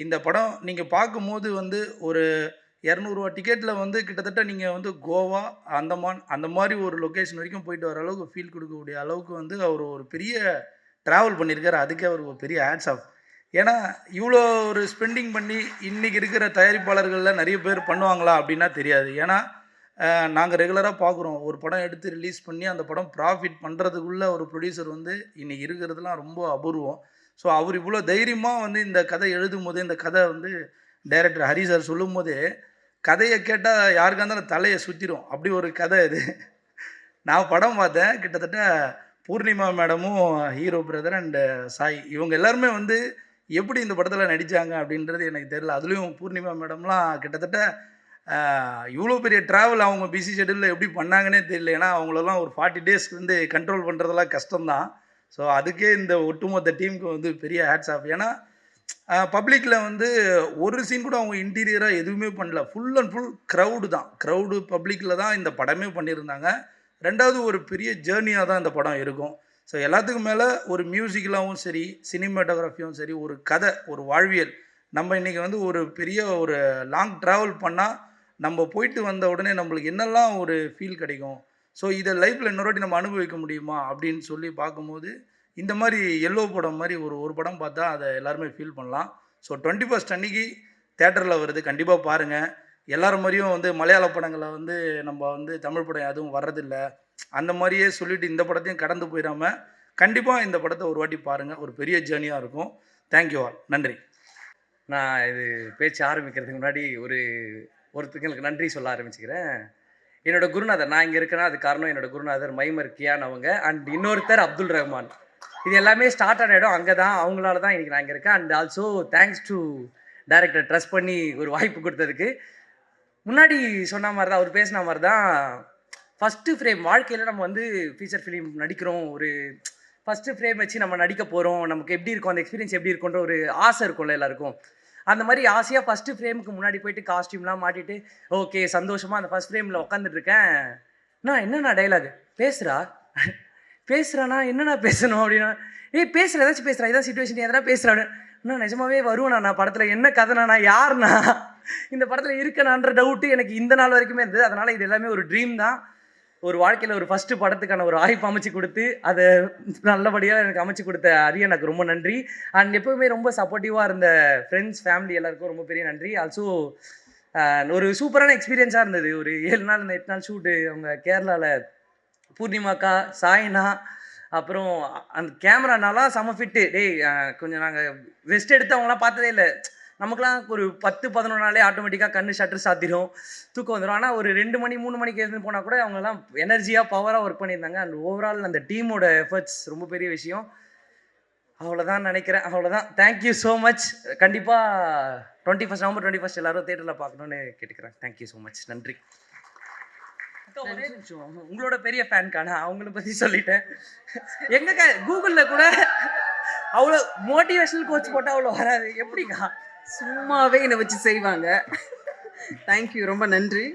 இந்த படம் நீங்கள் பார்க்கும்போது வந்து ஒரு 200 ரூபா டிக்கெட்டில் வந்து கிட்டத்தட்ட நீங்கள் வந்து கோவா, அந்தமான் அந்த மாதிரி ஒரு லொக்கேஷன் வரைக்கும் போயிட்டு வர அளவுக்கு ஃபீல் கொடுக்கக்கூடிய அளவுக்கு வந்து அவர் ஒரு பெரிய ட்ராவல் பண்ணியிருக்காரு. அதுக்கே அவர் ஒரு பெரிய ஹேட்ஸ் ஆஃப். ஏன்னா இவ்வளோ ஒரு ஸ்பெண்டிங் பண்ணி இன்றைக்கி இருக்கிற தயாரிப்பாளர்களில் நிறைய பேர் பண்ணுவாங்களா அப்படின்னா தெரியாது. ஏன்னா நாங்கள் ரெகுலராக பார்க்குறோம், ஒரு படம் எடுத்து ரிலீஸ் பண்ணி அந்த படம் ப்ராஃபிட் பண்ணுறதுக்குள்ளே ஒரு ப்ரொடியூசர் வந்து இன்றைக்கி இருக்கிறதுலாம் ரொம்ப அபூர்வம். ஸோ அவர் இவ்வளோ தைரியமாக வந்து இந்த கதை எழுதும் போது, இந்த கதை வந்து டைரக்டர் ஹரி சார் சொல்லும் போதே கதையை கேட்டால் யாருக்காக இருந்தாலும் தலையை சுற்றிடும், அப்படி ஒரு கதை இது. நான் படம் பார்த்தேன், கிட்டத்தட்ட பூர்ணிமா மேடமும் ஹீரோ பிரதர் அண்டு சாய் இவங்க எல்லாருமே வந்து எப்படி இந்த படத்தில் நடித்தாங்க அப்படின்றது எனக்கு தெரியல. அதுலேயும் பூர்ணிமா மேடம்லாம் கிட்டத்தட்ட இவ்வளோ பெரிய ட்ராவல் அவங்க பிஸி ஷெடியூலில் எப்படி பண்ணாங்கன்னே தெரியல. ஏன்னா அவங்களெல்லாம் ஒரு 40 days வந்து கண்ட்ரோல் பண்ணுறதெல்லாம் கஷ்டம்தான். ஸோ அதுக்கே இந்த ஒட்டுமொத்த டீமுக்கு வந்து பெரிய ஹேட்ஸ் ஆஃப். ஏன்னா பப்ளிக்கில் வந்து ஒரு சீன் கூட அவங்க இன்டீரியராக எதுவுமே பண்ணல, ஃபுல் அண்ட் ஃபுல் க்ரௌடு தான், க்ரௌடு பப்ளிக்கில் தான் இந்த படமே பண்ணியிருந்தாங்க. ரெண்டாவது ஒரு பெரிய ஜேர்னியாக தான் இந்த படம் இருக்கும். ஸோ எல்லாத்துக்கும் மேலே ஒரு மியூசிக்கலாகவும் சரி, சினிமாட்டோகிராஃபியும் சரி, ஒரு கதை, ஒரு வாழ்வியல். நம்ம இன்றைக்கி வந்து ஒரு பெரிய ஒரு லாங் ட்ராவல் பண்ணால் நம்ம போயிட்டு வந்த உடனே நம்மளுக்கு என்னெல்லாம் ஒரு ஃபீல் கிடைக்கும், ஸோ இதை லைஃப்பில் இன்னொரு வாட்டி நம்ம அனுபவிக்க முடியுமா அப்படின்னு சொல்லி பார்க்கும்போது இந்த மாதிரி எல்லோ படம் மாதிரி ஒரு படம் பார்த்தா அதை எல்லாருமே ஃபீல் பண்ணலாம். ஸோ 21 அன்னைக்கு தேட்டரில் வருது, கண்டிப்பாக பாருங்கள். எல்லாரும் மாதிரியும் வந்து மலையாள படங்களை வந்து நம்ம வந்து தமிழ் படம் எதுவும் வர்றதில்லை, அந்த மாதிரியே சொல்லிவிட்டு இந்த படத்தையும் கடந்து போயிடாமல் கண்டிப்பாக இந்த படத்தை ஒரு வாட்டி பாருங்கள், ஒரு பெரிய ஜேர்னியாக இருக்கும். தேங்க்யூ ஆல், நன்றி. நான் இது பேச்சு ஆரம்பிக்கிறதுக்கு முன்னாடி ஒருத்தங்களுக்கு நன்றி சொல்ல ஆரம்பிச்சுக்கிறேன். என்னோடய குருநாதர், நான் இங்கே இருக்கேன்னா அது காரணம் என்னோடய குருநாதர் மைமர் கியான் அவங்க, அண்ட் இன்னொருத்தர் அப்துல் ரஹ்மான். இது எல்லாமே ஸ்டார்ட் ஆன இடம் அங்கே தான், அவங்களால தான் இன்றைக்கி நான் இங்கே இருக்கேன். And also thanks to director trust பண்ணி ஒரு வாய்ப்பு கொடுத்ததுக்கு. முன்னாடி சொன்ன மாதிரி தான், அவர் பேசின மாதிரி தான், ஃபஸ்ட்டு ஃப்ரேம் வாழ்க்கையில் நம்ம வந்து ஃபீச்சர் ஃபிலிம் நடிக்கிறோம், ஒரு ஃபஸ்ட்டு ஃப்ரேம் வச்சு நம்ம நடிக்க போகிறோம், நமக்கு எப்படி இருக்கும், அந்த எக்ஸ்பீரியன்ஸ் எப்படி இருக்குன்ற ஒரு ஆசை இருக்கும்ல எல்லாருக்கும். அந்த மாதிரி ஆசையாக ஃபஸ்ட்டு ஃப்ரேமுக்கு முன்னாடி போயிட்டு காஸ்டியூம்லாம் மாட்டிட்டு ஓகே சந்தோஷமாக அந்த ஃபஸ்ட் ஃப்ரேமில் உட்காந்துட்ருக்கேன். நான் என்னண்ணா டைலாக் பேசுகிறானா என்னண்ணா பேசணும் அப்படின்னா, பேசுகிற ஏதாச்சும் பேசுகிறா, இதான் சுச்சுவேஷன் எதனா பேசுகிறான்னு. நான் நிஜமாவே வருவேண்ணா, நான் படத்தில் என்ன கதைனா, நான் யாருண்ணா, இந்த படத்தில் இருக்கணான்ற டவுட்டு எனக்கு இந்த நாள் வரைக்குமே இருந்தது. அதனால் இது எல்லாமே ஒரு ட்ரீம் தான். ஒரு வாழ்க்கையில் ஒரு ஃபஸ்ட்டு படத்துக்கான ஒரு வாய்ப்பு அமைச்சு கொடுத்து அதை நல்லபடியாக எனக்கு அமைச்சு கொடுத்த அரிய எனக்கு ரொம்ப நன்றி. அண்ட் எப்போவுமே ரொம்ப சப்போர்ட்டிவாக இருந்த ஃப்ரெண்ட்ஸ், ஃபேமிலி எல்லாருக்கும் ரொம்ப பெரிய நன்றி. ஆல்சோ ஒரு சூப்பரான எக்ஸ்பீரியன்ஸாக இருந்தது. ஒரு 7 நாள் 8 நாள் ஷூட்டு அவங்க கேரளாவில் பூர்ணிமாக்கா, சாய்னா, அப்புறம் அந்த கேமரானாலாம் செம ஃபிட்டு. டேய் கொஞ்சம் நாங்கள் ரெஸ்ட் எடுத்து அவங்களாம் பார்த்ததே இல்லை. நமக்குலாம் ஒரு 10-11 நாளே ஆட்டோமேட்டிக்காக கண்ணு ஷட்டர் சாத்திடும், தூக்கம் வந்துடும். ஆனால் ஒரு 2 மணி 3 மணிக்கு எழுந்து போனால் கூட அவங்கெல்லாம் எனர்ஜியாக பவராக ஒர்க் பண்ணியிருந்தாங்க. அண்ட் ஓவரால் அந்த டீமோட எஃபர்ட்ஸ் ரொம்ப பெரிய விஷயம். அவ்வளோதான் நினைக்கிறேன். அவ்வளோதான். Thank you so much. கண்டிப்பாக நவம்பர் 21 எல்லாரும் தேட்டரில் பார்க்கணுன்னு கேட்டுக்கிறேன். Thank you so much. நன்றி. ஒரே நிமிஷம், உங்களோட பெரிய ஃபேன் காணா, அவங்கள பற்றி சொல்லிட்டேன். எங்க கூகுளில் கூட அவ்வளோ மோட்டிவேஷனல் கோச் போட்டால் அவ்வளோ வராது. எப்படிக்கா? சும்மாவே என்னை வச்சு செய்வாங்க. தேங்க்யூ, ரொம்ப நன்றி.